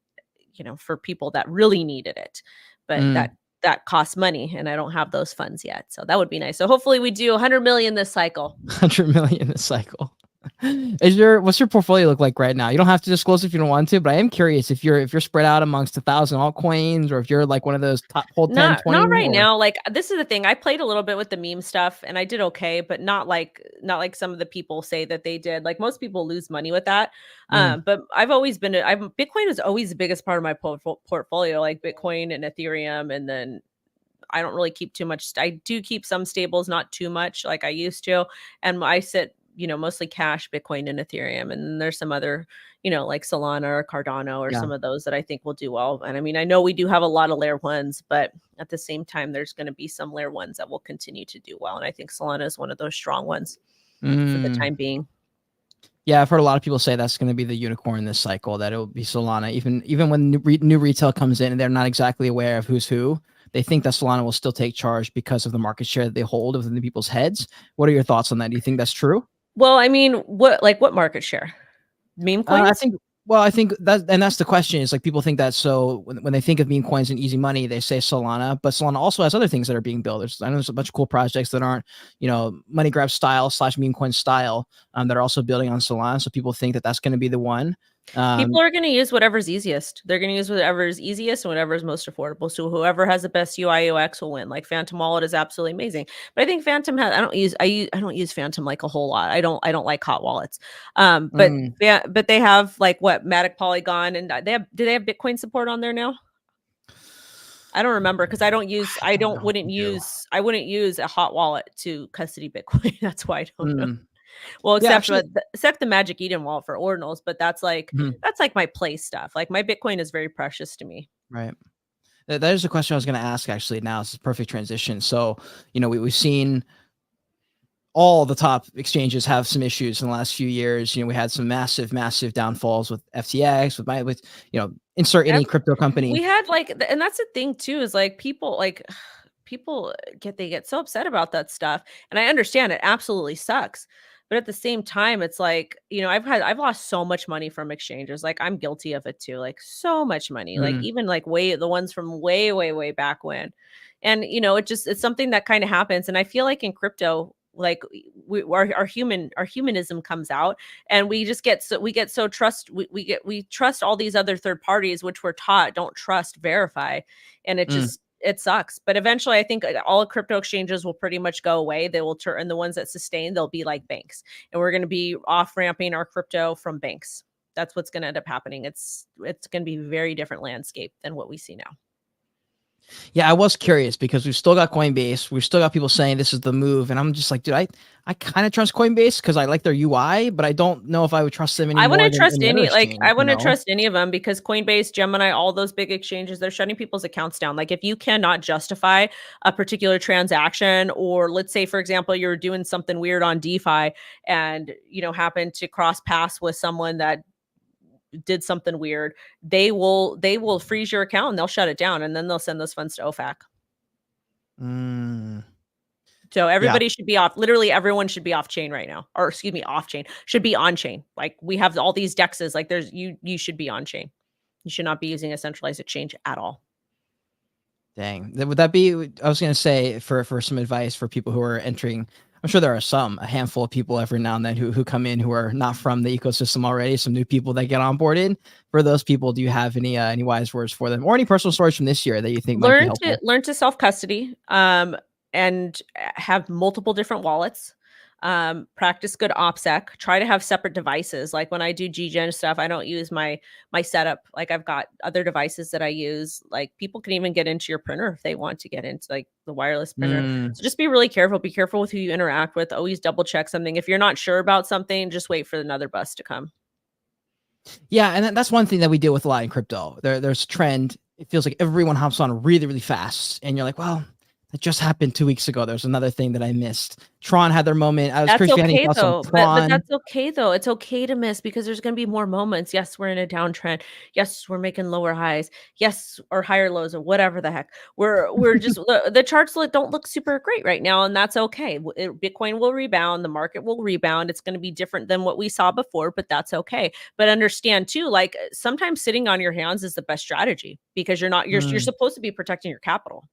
for people that really needed it. But Mm. that costs money, and I don't have those funds yet. So that would be nice. So hopefully we do 100 million this cycle. 100 million this cycle. What's your portfolio look like right now? You don't have to disclose if you don't want to, but I am curious if you're spread out amongst 1,000 altcoins, or if you're like one of those top hold 10, Not 20, right or now. Like this is the thing. I played a little bit with the meme stuff and I did okay, but not like some of the people say that they did. Like most people lose money with that. mm, But I've always been I've Bitcoin is always the biggest part of my portfolio, like Bitcoin and Ethereum, and then I don't really keep too much. I do keep some stables, not too much like I used to. And I sit, mostly cash, Bitcoin and Ethereum. And then there's some other, like Solana or Cardano or yeah. some of those that I think will do well. And I mean, I know we do have a lot of layer ones, but at the same time, there's going to be some layer ones that will continue to do well. And I think Solana is one of those strong ones for the Mm. time being. Yeah, I've heard a lot of people say that's going to be the unicorn this cycle, that it'll be Solana. Even when new retail comes in and they're not exactly aware of who's who, they think that Solana will still take charge because of the market share that they hold within the people's heads. What are your thoughts on that? Do you think that's true? Well, I mean, what market share? Meme I coins? think. Well, I think that's the question. Is like people think that, so when they think of meme coins and easy money, they say Solana, but Solana also has other things that are being built. I know there's a bunch of cool projects that aren't, money grab style / meme coin style, that are also building on Solana. So people think that that's going to be the one. People are going to use whatever's easiest. They're going to use whatever is easiest and whatever is most affordable. So whoever has the best UI UX will win. Like Phantom Wallet is absolutely amazing, but I think Phantom has. I don't use Phantom like a whole lot. I don't like hot wallets. But Mm, yeah, but they have like what Matic Polygon, and do they have Bitcoin support on there now? I don't remember because I don't know if they do. I wouldn't use a hot wallet to custody Bitcoin. That's why I don't know. Mm. Well, Yeah, actually. except the Magic Eden wallet for ordinals, but Mhm. that's like my play stuff. Like my Bitcoin is very precious to me. Right. That is a question I was going to ask. Actually, now it's a perfect transition. So, we've seen all the top exchanges have some issues in the last few years. We had some massive downfalls with FTX, insert any crypto We company. had and that's the thing too, is like people they get so upset about that stuff. And I understand it absolutely sucks. But at the same time, it's like, I've lost so much money from exchanges. Like I'm guilty of it too. Like so much money. Like Mm, even like the ones from way back when. And it's something that kind of happens. And I feel like in crypto, like our humanism comes out, and we get so we trust all these other third parties, which we're taught don't trust, verify, and mm. it sucks. But eventually I think all crypto exchanges will pretty much go away. They will turn, and the ones that sustain, they'll be like banks, and we're going to be off ramping our crypto from banks. That's what's going to end up happening. It's going to be a very different landscape than what we see now. Yeah, I was curious because we've still got Coinbase. We've still got people saying this is the move. And I'm just like, dude, I kind of trust Coinbase because I like their UI, but I don't know if I would trust them any I more wouldn't than trust any other I exchange, wouldn't trust any of them because Coinbase, Gemini, all those big exchanges, they're shutting people's accounts down. Like if you cannot justify a particular transaction, or let's say, for example, you're doing something weird on DeFi and, happen to cross paths with someone that did something weird, they will freeze your account and they'll shut it down, and then they'll send those funds to OFAC. Mm, So yeah. everybody should be off. Literally everyone should be off chain right now, or excuse me, off chain, should be on chain. Like we have all these dexes. Like you should be on chain. You should not be using a centralized exchange at all. Dang. Would that be, I was going to say, for some advice for people who are entering, I'm sure there are a handful of people every now and then who come in who are not from the ecosystem already, some new people that get onboarded. For those people, do you have any wise words for them, or any personal stories from this year that you think might be helpful? Learn to self custody, and have multiple different wallets. Practice good OPSEC. Try to have separate devices. Like when I do GGen stuff, I don't use my setup. Like I've got other devices that I use. Like people can even get into your printer if they want to get into like the wireless printer. Mm. So just be really careful. Be careful with who you interact with. Always double check something. If you're not sure about something, just wait for another bus to come. Yeah, and that's one thing that we deal with a lot in crypto. There's a trend. It feels like everyone hops on really fast, and you're like, well, that just happened 2 weeks ago. There's another thing that I missed. Tron had their moment. I was That's curious if you had any okay thoughts on though, but Tron. that's okay though. It's okay to miss because there's gonna be more moments. Yes, we're in a downtrend. Yes, we're making lower highs. Yes, or higher lows or whatever the heck. We're just the charts don't look super great right now, and that's okay. Bitcoin will rebound, the market will rebound. It's gonna be different than what we saw before, but that's okay. But understand too, like sometimes sitting on your hands is the best strategy because you're not you're Mm. supposed to be protecting your capital.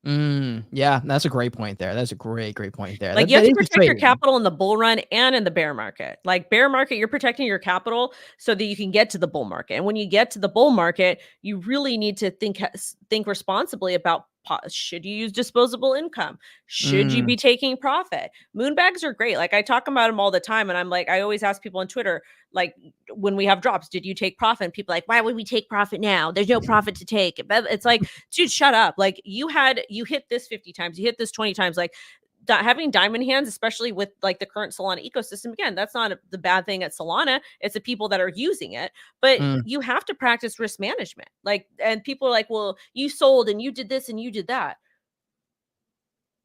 Yeah, that's a great point there. That's a great point there. Like, That you have that to is the protect your trading. capital in the bull run and in the bear market. Like, bear market, you're protecting your capital so that you can get to the bull market, and when you get to the bull market, you really need to think responsibly about should you use disposable income? Should you Mm, be taking profit? Moonbags are great. Like, I talk about them all the time, and I'm like, I always ask people on Twitter, like, when we have drops, did you take profit? And people are like, why would we take profit now? There's no profit to take. But it's like, dude, shut up. Like, you hit this 50 times, you hit this 20 times. Like, having diamond hands, especially with like the current Solana ecosystem, again, that's not the bad thing at Solana. It's the people that are using it. But mm, you have to practice risk management. Like, and people are like, well, you sold and you did this and you did that.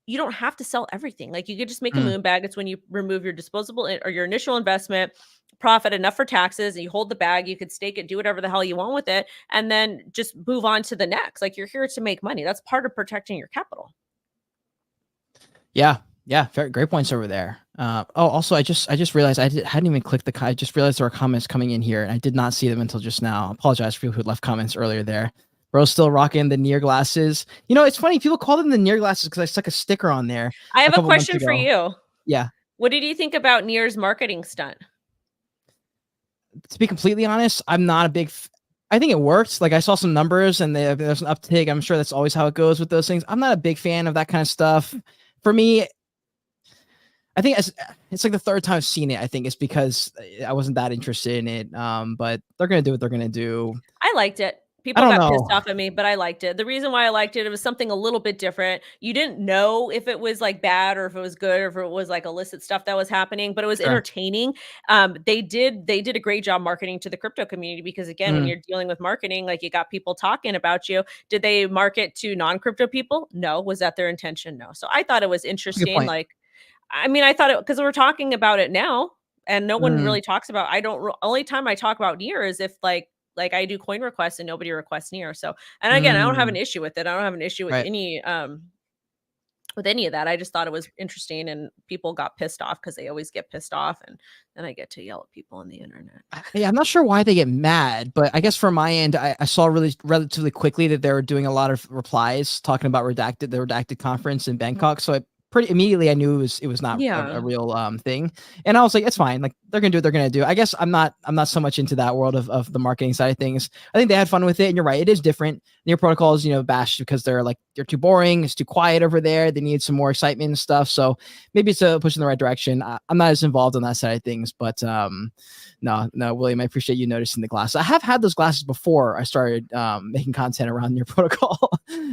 You don't have to sell everything. Like, you could just make a mm. moon bag. It's when you remove your disposable or your initial investment, profit enough for taxes, and you hold the bag. You could stake it, do whatever the hell you want with it, and then just move on to the next. Like, you're here to make money. That's part of protecting your capital. Yeah, yeah, very great points over there. Also, I just realized hadn't even clicked the. I just realized there were comments coming in here, and I did not see them until just now. I apologize for people who left comments earlier there. Bro's still rocking the near glasses. You know, it's funny people call them the near glasses because I stuck a sticker on there I a have a couple months question for ago. you. Yeah, What did you think about Nier's marketing stunt? to be completely honest, I'm not a big. I think it worked. Like I saw some numbers and there's an uptick. I'm sure that's always how it goes with those things. I'm not a big fan of that kind of stuff. For me, I think it's like the third time I've seen it. I think it's because I wasn't that interested in it. But they're gonna do what they're gonna do. I liked it. I People don't got pissed know. off at me, but I liked it. The reason why I liked it, it was something a little bit different. You didn't know if it was like bad or if it was good or if it was like illicit stuff that was happening, but it was Sure. entertaining. They did a great job marketing to the crypto community because again, when Mm, you're dealing with marketing, like you got people talking about you. Did they market to non-crypto people? No. Was that their intention? No. So I thought it was that's a good interesting. point. Like, I mean, I thought it because we're talking about it now, and no one Mm, really talks about. I don't. Only time I talk about Near is if like I do coin requests and nobody requests Near. So, and again, I don't have an mm, issue with it. I don't have an issue right. with any of that. I just thought it was interesting, and people got pissed off because they always get pissed off, and then I get to yell at people on the internet. Yeah, I'm not sure why they get mad, but I guess from my end, I saw really relatively quickly that they were doing a lot of replies talking about the redacted conference in Bangkok. So I pretty immediately I knew it was not a Yeah. real thing, and I was like, it's fine. Like they're gonna do what they're gonna do. I guess I'm not so much into that world of the marketing side of things. I think they had fun with it, and you're right, it is different. Near protocols, bashed because they're too boring. It's too quiet over there. They need some more excitement and stuff. So maybe it's a push in the right direction. I'm not as involved on that side of things, but no, no, William, I appreciate you noticing the glasses. I have had those glasses before I started making content around your protocol.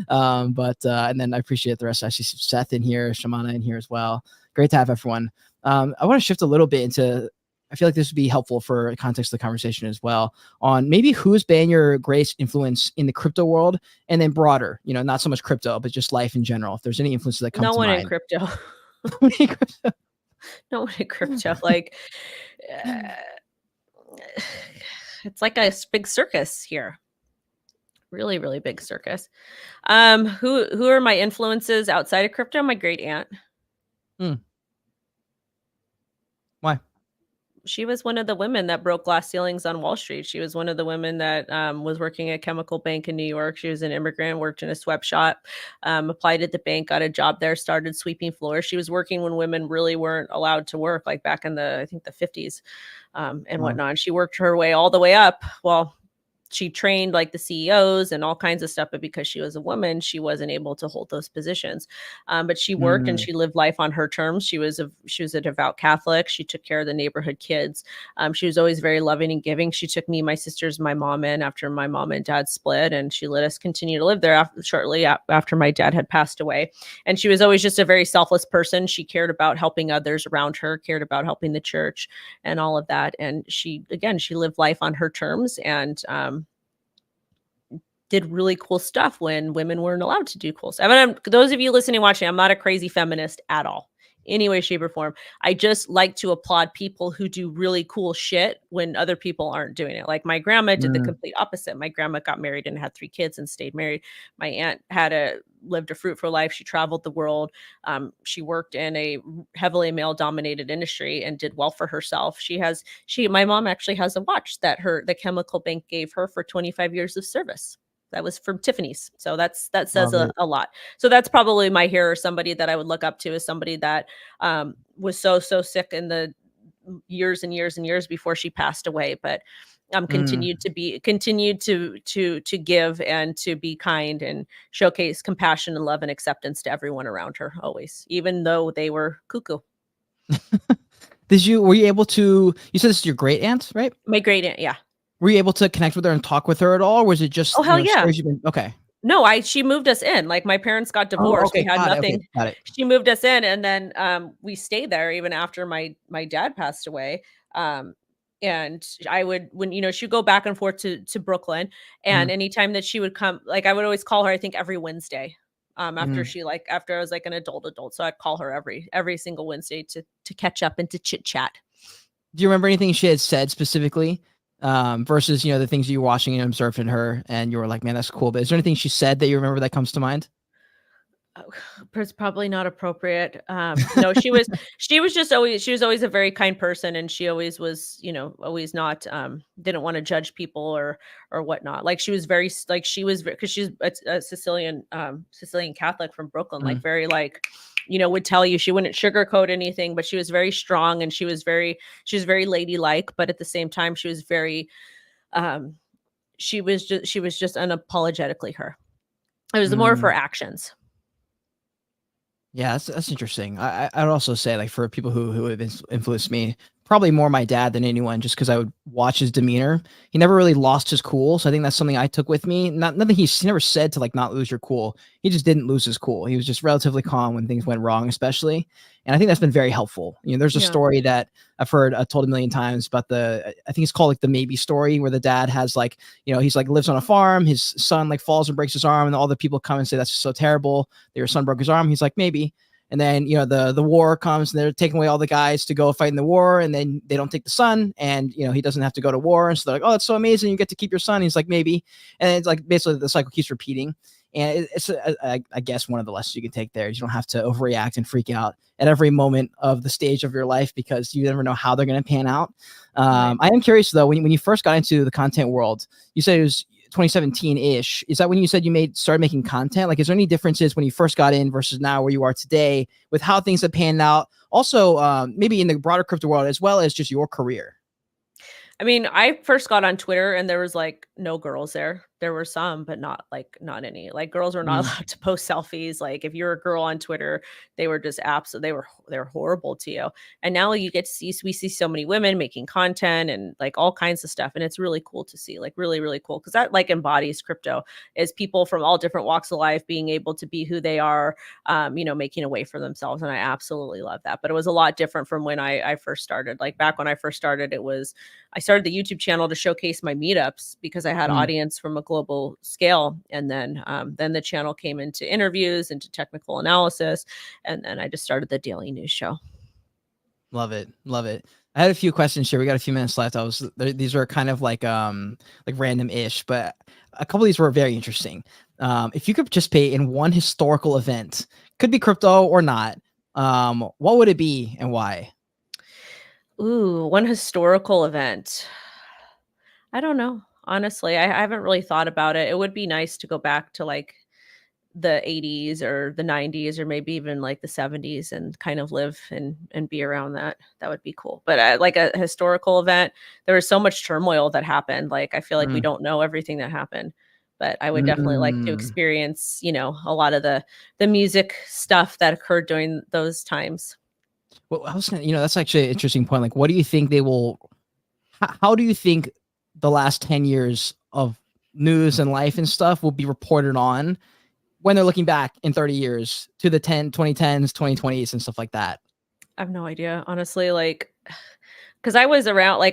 But and then I appreciate the rest. I see Seth in here, Shamana in here as well. Great to have everyone. I want to shift a little bit into. I feel like this would be helpful for context of the conversation as well on maybe who's been your greatest influence in the crypto world and then broader, not so much crypto, but just life in general. If there's any influences that come No to one in mind. crypto. No one in crypto. Like, it's like a big circus here. Really, really big circus. Who are my influences outside of crypto? My great aunt. Hmm, why? She was one of the women that broke glass ceilings on Wall Street. She was one of the women that was working at a chemical bank in New York. She was an immigrant, worked in a sweat shop, applied at the bank, got a job there, started sweeping floors. She was working when women really weren't allowed to work, like back in I think the 50s and Wow. whatnot. She worked her way all the way up. Well, she trained like the CEOs and all kinds of stuff, but because she was a woman, she wasn't able to hold those positions. But she worked and Mm, she lived life on her terms. She was a devout Catholic. She took care of the neighborhood kids. She was always very loving and giving. She took me, my sisters, my mom in after my mom and dad split, and she let us continue to live there shortly after my dad had passed away. And she was always just a very selfless person. She cared about helping others around her, cared about helping the church and all of that. And she lived life on her terms and did really cool stuff when women weren't allowed to do cool stuff. And those of you listening, watching, I'm not a crazy feminist at all, any way, shape, or form. I just like to applaud people who do really cool shit when other people aren't doing it. Like my grandma did the mm, complete opposite. My grandma got married and had 3 kids and stayed married. My aunt lived a fruitful life. She traveled the world. She worked in a heavily male dominated industry and did well for herself. My mom actually has a watch that the chemical bank gave her for 25 years of service. That was from Tiffany's. So that says Love it. a lot. So that's probably my hero, somebody that I would look up to, is somebody that was so sick in the years and years and years before she passed away, but Mm. continued to give and to be kind and showcase compassion and love and acceptance to everyone around her always, even though they were cuckoo. Were you able to, you said this is your great aunt, right? My great aunt, yeah. Were you able to connect with her and talk with her at all? Or was it Oh, just, hell yeah. stories you've been, okay. No, I she moved us in, like, my parents got Oh, divorced, we okay. had Got it. Okay. nothing. Got it. She moved us in, and then, we stayed there even after my dad passed away, and I would when, she'd go back and forth to Brooklyn, and Mhm. anytime that she would come, like, I would always call her, I think, every Wednesday, Mhm. after I was, like, an adult, so I'd call her every single Wednesday to catch up and to chit chat. Do you remember anything she had said specifically, versus, the things you were watching and observed in her and you were like, "Man, that's cool." But is there anything she said that you remember that comes to mind? Oh, it's probably not appropriate. No, she was always a very kind person, and she always was, always not didn't want to judge people or whatnot. Like she was very like she was because she's a Sicilian Catholic from Brooklyn, like Mhm. very like would tell you, she wouldn't sugarcoat anything, but she was very strong, and she was very ladylike, but at the same time she was very um she was just unapologetically her. It was more of her Mm. actions. Yeah, that's interesting. I'd also say, like, for people who have influenced me, probably more my dad than anyone, just because I would watch his demeanor. He never really lost his cool, so I think that's something I took with me. Nothing he never said to, like, not lose your cool. He just didn't lose his cool. He was just relatively calm when things went wrong, especially, and I think that's been very helpful. There's a Yeah. story that I've heard told a million times about I think it's called, like, the maybe story, where the dad has, like, he's like lives on a farm. His son, like, falls and breaks his arm, and all the people come and say that's so terrible that your son broke his arm. He's like, maybe. And then, the war comes and they're taking away all the guys to go fight in the war. And then they don't take the son, and, he doesn't have to go to war. And so they're like, "Oh, that's so amazing. You get to keep your son." He's like, "Maybe." And it's like, basically the cycle keeps repeating. And I guess one of the lessons you can take there is you don't have to overreact and freak out at every moment of the stage of your life, because you never know how they're going to pan out. Right. I am curious though, when you first got into the content world, you said it was 2017-ish. Is that when you said you started making content? Like, is there any differences when you first got in versus now where you are today with how things have panned out? Also, maybe in the broader crypto world, as well as just your career. I mean, I first got on Twitter and there was like no girls there. There were some, but not any. Like girls were not Mm, allowed to post selfies. Like if you're a girl on Twitter, they were just absolutely they were horrible to you. And now you get to see we see so many women making content and like all kinds of stuff. And it's really cool to see, like really, really cool. Cause that like embodies crypto, is people from all different walks of life being able to be who they are, making a way for themselves. And I absolutely love that. But it was a lot different from when I first started. Like back when I first started, I started the YouTube channel to showcase my meetups because I had mm. audience from a global scale, and then the channel came into interviews, into technical analysis, and then I just started the daily news show. Love it. Love it. I had a few questions here. We got a few minutes left. These are kind of like random-ish, but a couple of these were very interesting. If you could participate in one historical event, could be crypto or not, what would it be and why? Ooh, one historical event. I don't know. Honestly, I haven't really thought about it. It would be nice to go back to like the 80s or the 90s or maybe even like the 70s and kind of live and be around that. That would be cool. But like a historical event, there was so much turmoil that happened. Like I feel like we Mm. don't know everything that happened. But I would definitely like to Mm. experience, a lot of the music stuff that occurred during those times. Well, I was gonna, that's actually an interesting point. Like, what do you think they will? How do you think the last 10 years of news and life and stuff will be reported on when they're looking back in 30 years to the 2010s, 2020s, and stuff like that? I have no idea, honestly, like, because I was around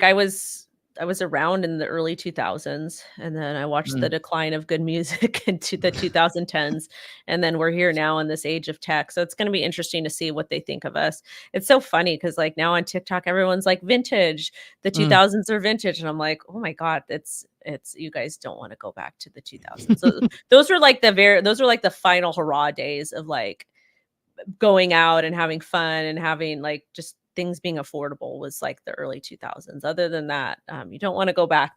in the early 2000s, and then I watched the Mm. decline of good music into the 2010s, and then we're here now in this age of tech, so it's gonna be interesting to see what they think of us. It's so funny because, like, now on TikTok, everyone's like, "Vintage, the Mm. 2000s are vintage," and I'm like, "Oh my god, it's you guys don't wanna go back to the 2000s." So, those were like the final hurrah days of, like, going out and having fun and having like just things being affordable was like the early 2000s. Other than that, you don't want to go back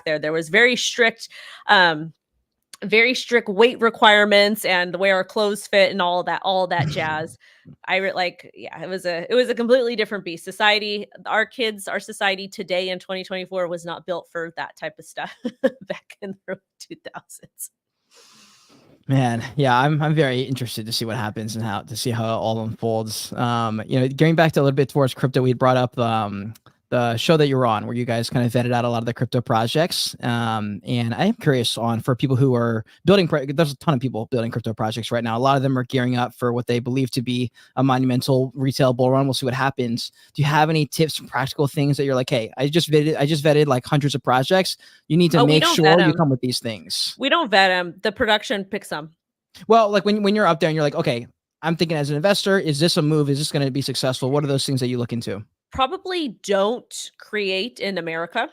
there. There was very strict very strict weight requirements and the way our clothes fit and all that jazz. Yeah, it was a completely different beast. Society, our society today in 2024 was not built for that type of stuff back in the early 2000s. Man, yeah, I'm very interested to see what happens and how to see how it all unfolds. Getting back to a little bit towards crypto, we brought up the show that you were on, where you guys kind of vetted out a lot of the crypto projects. And I am curious on for people who are building. There's a ton of people building crypto projects right now. A lot of them are gearing up for what they believe to be a monumental retail bull run. We'll see what happens. Do you have any tips, practical things that you're like, hey, I just vetted like hundreds of projects. You need to Oh, we make don't vet sure you them. come with these things. We don't vet them. The production picks them. Well, like when you're up there and you're like, okay, I'm thinking as an investor, is this a move? Is this going to be successful? What are those things that you look into? Probably don't create in America.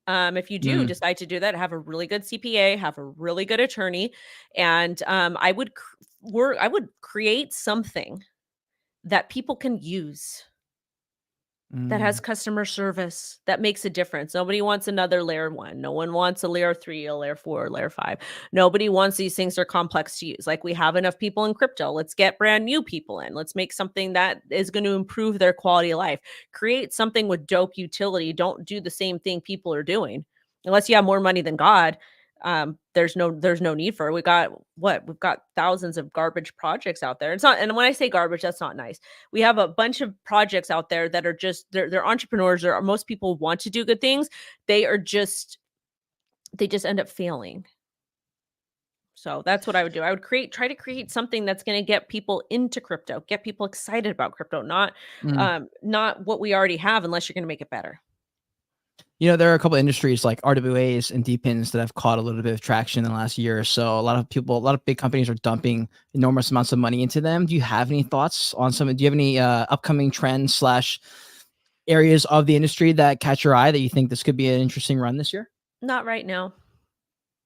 If you do Mm, decide to do that, have a really good CPA, have a really good attorney, and I would create something that people can use, that has mm, customer service, that makes a difference. Nobody wants another layer 1. No one wants a layer 3, a layer 4, a layer 5. Nobody wants these things that are complex to use. Like, we have enough people in crypto. Let's get brand new people in. Let's make something that is going to improve their quality of life. Create something with dope utility. Don't do the same thing people are doing. Unless you have more money than God, there's no need for it. We've got thousands of garbage projects out there. It's not, and when I say garbage, that's not nice. We have a bunch of projects out there that are just they're entrepreneurs, or most people want to do good things. They just end up failing. So that's what I would do. I would try to create something that's going to get people into crypto, get people excited about crypto, mm. not what we already have, unless you're going to make it better. There are a couple of industries like RWAs and DPINs that have caught a little bit of traction in the last year or so. A lot of big companies are dumping enormous amounts of money into them. Do you have any thoughts on some? Do you have any upcoming trends slash areas of the industry that catch your eye that you think this could be an interesting run this year? Not right now.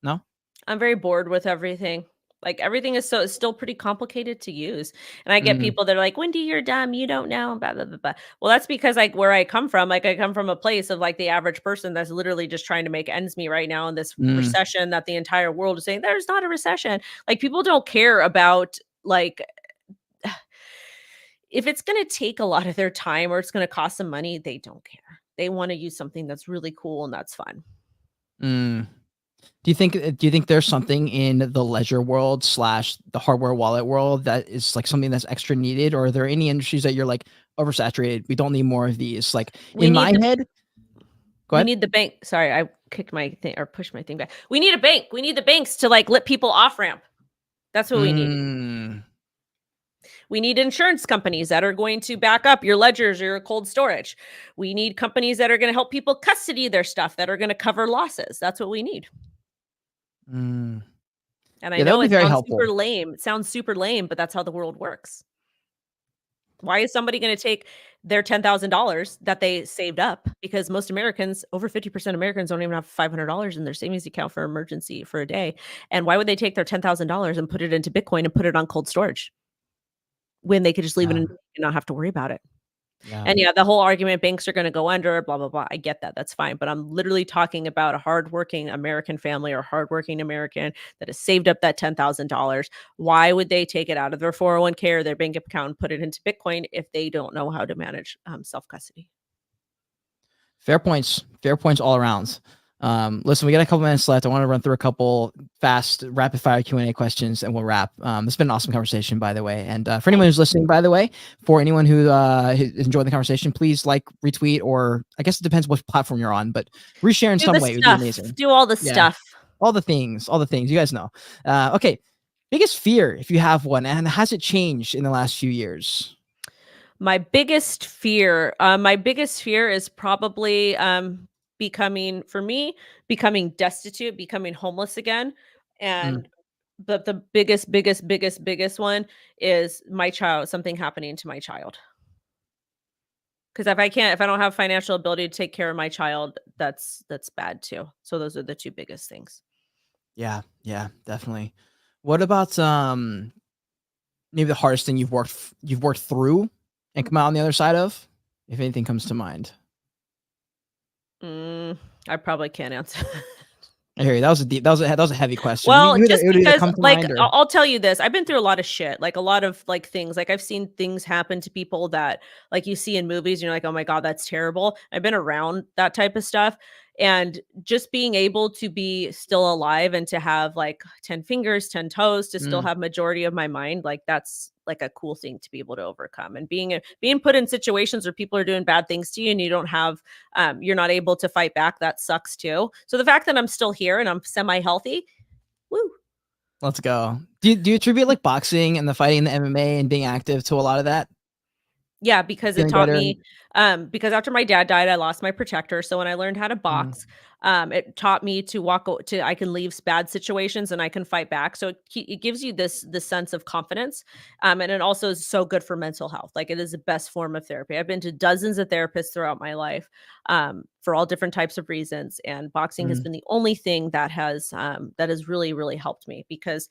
No. I'm very bored with everything. Like, everything is still pretty complicated to use. And I get Mm, people that are like, "Wendy, you're dumb. You don't know." Blah blah blah blah. Well, that's because, like, where I come from, like, I come from a place of, like, the average person that's literally just trying to make ends meet right now in this mm, recession that the entire world is saying there's not a recession. Like, people don't care about, like, if it's going to take a lot of their time or it's going to cost them money, they don't care. They want to use something that's really cool and that's fun. mm. Do you think there's something in the ledger world slash the hardware wallet world that is like something that's extra needed, or are there any industries that you're like oversaturated? We don't need more of these. Like We in need my the head, go We ahead. need the bank. Sorry, I kicked my thing or pushed my thing back. We need a bank. We need the banks to, like, let people off ramp. That's what we need. Mm, We need insurance companies that are going to back up your ledgers or your cold storage. We need companies that are going to help people custody their stuff, that are going to cover losses. That's what we need. mm. And I Yeah, that would know be it very sounds helpful. super lame. It sounds super lame, but that's how the world works. Why is somebody going to take their $10,000 that they saved up? Because most Americans, over 50% Americans, don't even have $500 in their savings account for emergency for a day. And why would they take their $10,000 and put it into Bitcoin and put it on cold storage when they could just leave it Yeah, in and not have to worry about it? yeah. And yeah, the whole argument, banks are going to go under, blah, blah, blah. I get that. That's fine. But I'm literally talking about a hardworking American family or hardworking American that has saved up that $10,000. Why would they take it out of their 401k or their bank account and put it into Bitcoin if they don't know how to manage self custody? Fair points. Fair points all around. Listen, we got a couple minutes left. I want to run through a couple fast rapid fire Q&A questions and we'll wrap. It's been an awesome conversation, by the way. And for anyone who's listening, by the way, for anyone who enjoyed the conversation, please like, retweet, or I guess it depends what platform you're on, but reshare in Do some the way would be stuff. amazing. Do all the Yeah. stuff. All the things, you guys know. Okay. Biggest fear, if you have one, and has it changed in the last few years? My biggest fear is probably becoming destitute, becoming homeless again. Mm, And but the biggest one is something happening to my child. Because if I don't have financial ability to take care of my child, that's bad too. So those are the two biggest things. yeah, yeah, definitely. What about maybe the hardest thing you've worked through and come out on the other side of, if anything comes to mind? Mm, I probably can't answer. I hear you. That was a heavy question. Well, You just it would either because, come to like, mind or I'll tell you this, I've been through a lot of shit, like, a lot of, like, things, like, I've seen things happen to people that, like, you see in movies, and you're like, "Oh my god, that's terrible." I've been around that type of stuff, and just being able to be still alive and to have, like, 10 fingers, 10 toes, to still mm, have majority of my mind, like, that's, like, a cool thing to be able to overcome, and being put in situations where people are doing bad things to you and you don't have, you're not able to fight back, that sucks too. So the fact that I'm still here and I'm semi-healthy, woo. let's go. Do you attribute like boxing and the fighting, the MMA, and being active to a lot of that? Yeah, because it Feeling taught better me, and because after my dad died, I lost my protector, so when I learned how to mm, box, it taught me to I can leave bad situations and I can fight back, so it gives you this sense of confidence, and it also is so good for mental health, like, it is the best form of therapy. I've been to dozens of therapists throughout my life, for all different types of reasons, and boxing has mm, been the only thing that has really, really helped me because,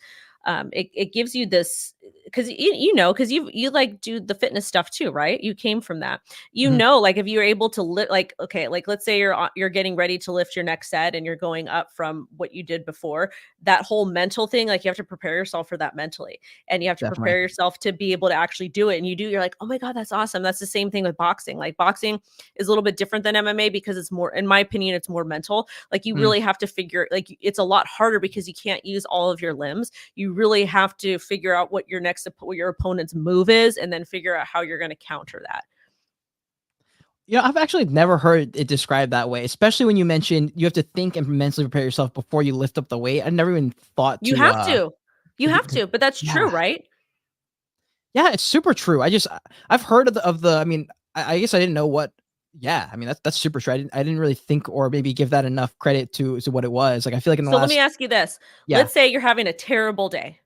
it gives you this, because because you like do the fitness stuff too, right? You came from that. mhm, Like if you're able to lift, like, okay, like let's say you're getting ready to lift your next set and you're going up from what you did before. That whole mental thing, like you have to prepare yourself for that mentally, and you have to definitely. prepare yourself to be able to actually do it. And you're like, oh my god, that's awesome. That's the same thing with boxing. Like boxing is a little bit different than MMA because it's more, in my opinion, it's more mental. Like you Mm. really have to figure, like it's a lot harder because you can't use all of your limbs. You really have to figure out what your opponent's move is, and then figure out how you're going to counter that. I've actually never heard it described that way, especially when you mentioned you have to think and mentally prepare yourself before you lift up the weight. I never even thought You have to you have to, but that's yeah. true, right? Yeah, it's super true. I've heard of the I mean, I guess I didn't know what yeah, I mean, that's super true. I didn't really think or maybe give that enough credit to what it was. Like, I feel like in the So let me last ask you this. yeah. Let's say you're having a terrible day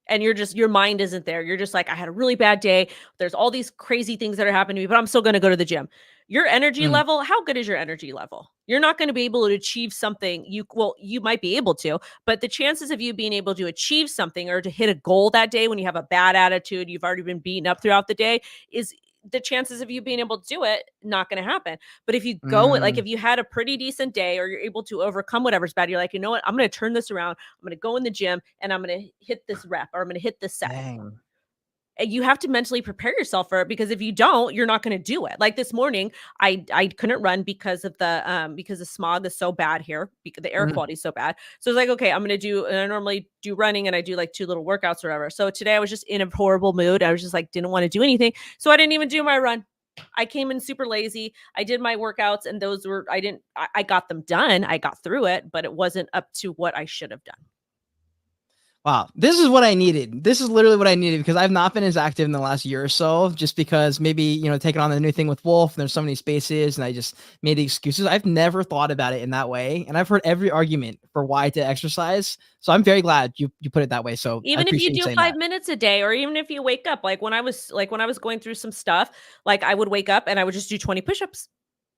and your mind isn't there. You're just like, I had a really bad day. There's all these crazy things that are happening to me, but I'm still going to go to the gym. Your energy Mm, level, how good is your energy level? You're not going to be able to achieve something. You might be able to, but the chances of you being able to achieve something or to hit a goal that day when you have a bad attitude, you've already been beaten up throughout the day, is the chances of you being able to do it not going to happen. But if you go, like mm, if you had a pretty decent day or you're able to overcome whatever's bad, you're like, you know what, I'm going to turn this around. I'm going to go in the gym and I'm going to hit this rep or I'm going to hit this set. dang. And you have to mentally prepare yourself for it, because if you don't, you're not going to do it. Like this morning, I couldn't run because the smog is so bad here, because the air Mm, quality is so bad. So it's like, okay, I'm going to do, and I normally do running and I do like 2 little workouts or whatever. So today I was just in a horrible mood. I was just like, didn't want to do anything. So I didn't even do my run. I came in super lazy. I did my workouts and those were, I got them done. I got through it, but it wasn't up to what I should have done. wow, this is what I needed. This is literally what I needed because I've not been as active in the last year or so, just because maybe, taking on the new thing with Wolf, and there's so many spaces, and I just made the excuses. I've never thought about it in that way, and I've heard every argument for why to exercise. So I'm very glad you put it that way. So I Even if you appreciate you do saying 5 that. minutes a day, or even if you wake up, like when I was going through some stuff, like I would wake up and I would just do 20 push-ups.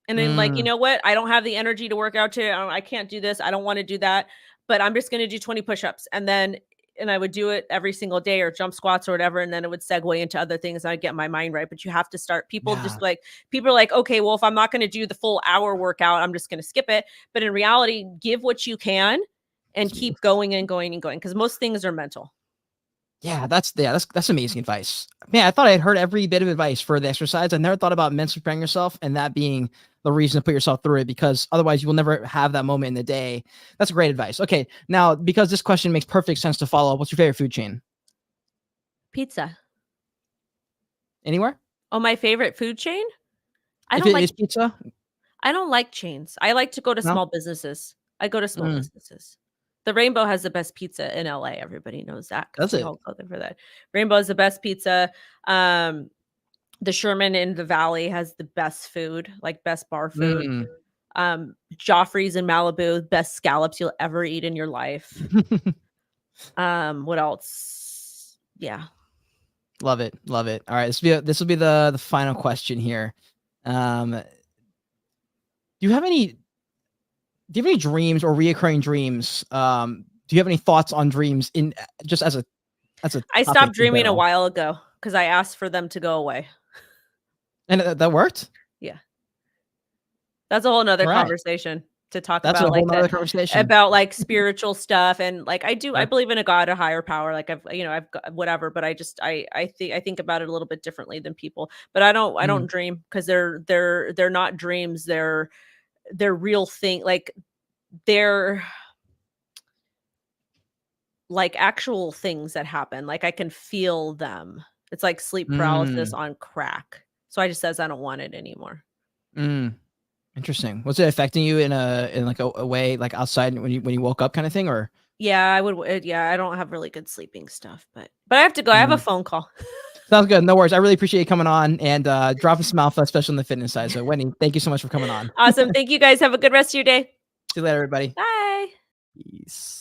And then like, you Mm, know what? I don't have the energy to work out today. I can't do this. I don't want to do that, but I'm just going to do 20 push-ups. And I would do it every single day, or jump squats or whatever. And then it would segue into other things. And I'd get my mind right. But you have to start. yeah. People are like, okay, well, if I'm not going to do the full hour workout, I'm just going to skip it. But in reality, give what you can and keep going and going and going, because most things are mental. That's amazing advice. Man, I thought I had heard every bit of advice for the exercise. I never thought about mentally preparing yourself and that being the reason to put yourself through it, because otherwise you will never have that moment in the day. That's great advice. Okay, now because this question makes perfect sense to follow, what's your favorite food chain? Pizza. Anywhere? Oh, my favorite food chain? I If don't it like is pizza? I don't like chains. I like to go to No? small businesses. I go to small Mm, businesses. The Rainbow has the best pizza in LA. Everybody knows that because does we it? all go there for that. Rainbow is the best pizza. Um, the Sherman in the Valley has the best food, like best bar food. Mm. Joffrey's in Malibu, best scallops you'll ever eat in your life. What else? Yeah. Love it. Love it. All right, this will be the final question here. Do you have any dreams or reoccurring dreams? Do you have any thoughts on dreams in just as a I topic stopped in dreaming a general? while ago because I asked for them to go away. And that worked? Yeah. That's a whole nother All right. conversation. to talk That's a about whole like nother conversation. about like spiritual stuff. And like I Sure. believe in a God, a higher power. Like I've got whatever, but I think about it a little bit differently than people. But I Mm, don't dream because they're not dreams. They're real thing. Like they're like actual things that happen. Like I can feel them. It's like sleep paralysis mm, on crack. So I just says I don't want it anymore. mm. Interesting. Was it affecting you in like a way like outside when you woke up kind of thing or? Yeah, I would. Yeah, I don't have really good sleeping stuff, but I have to go. I have a Mm. phone call. Sounds good. No worries. I really appreciate you coming on and dropping some alpha, especially on the fitness side. So Wendy, thank you so much for coming on. Awesome. Thank you guys. Have a good rest of your day. See you later, everybody. Bye. Peace.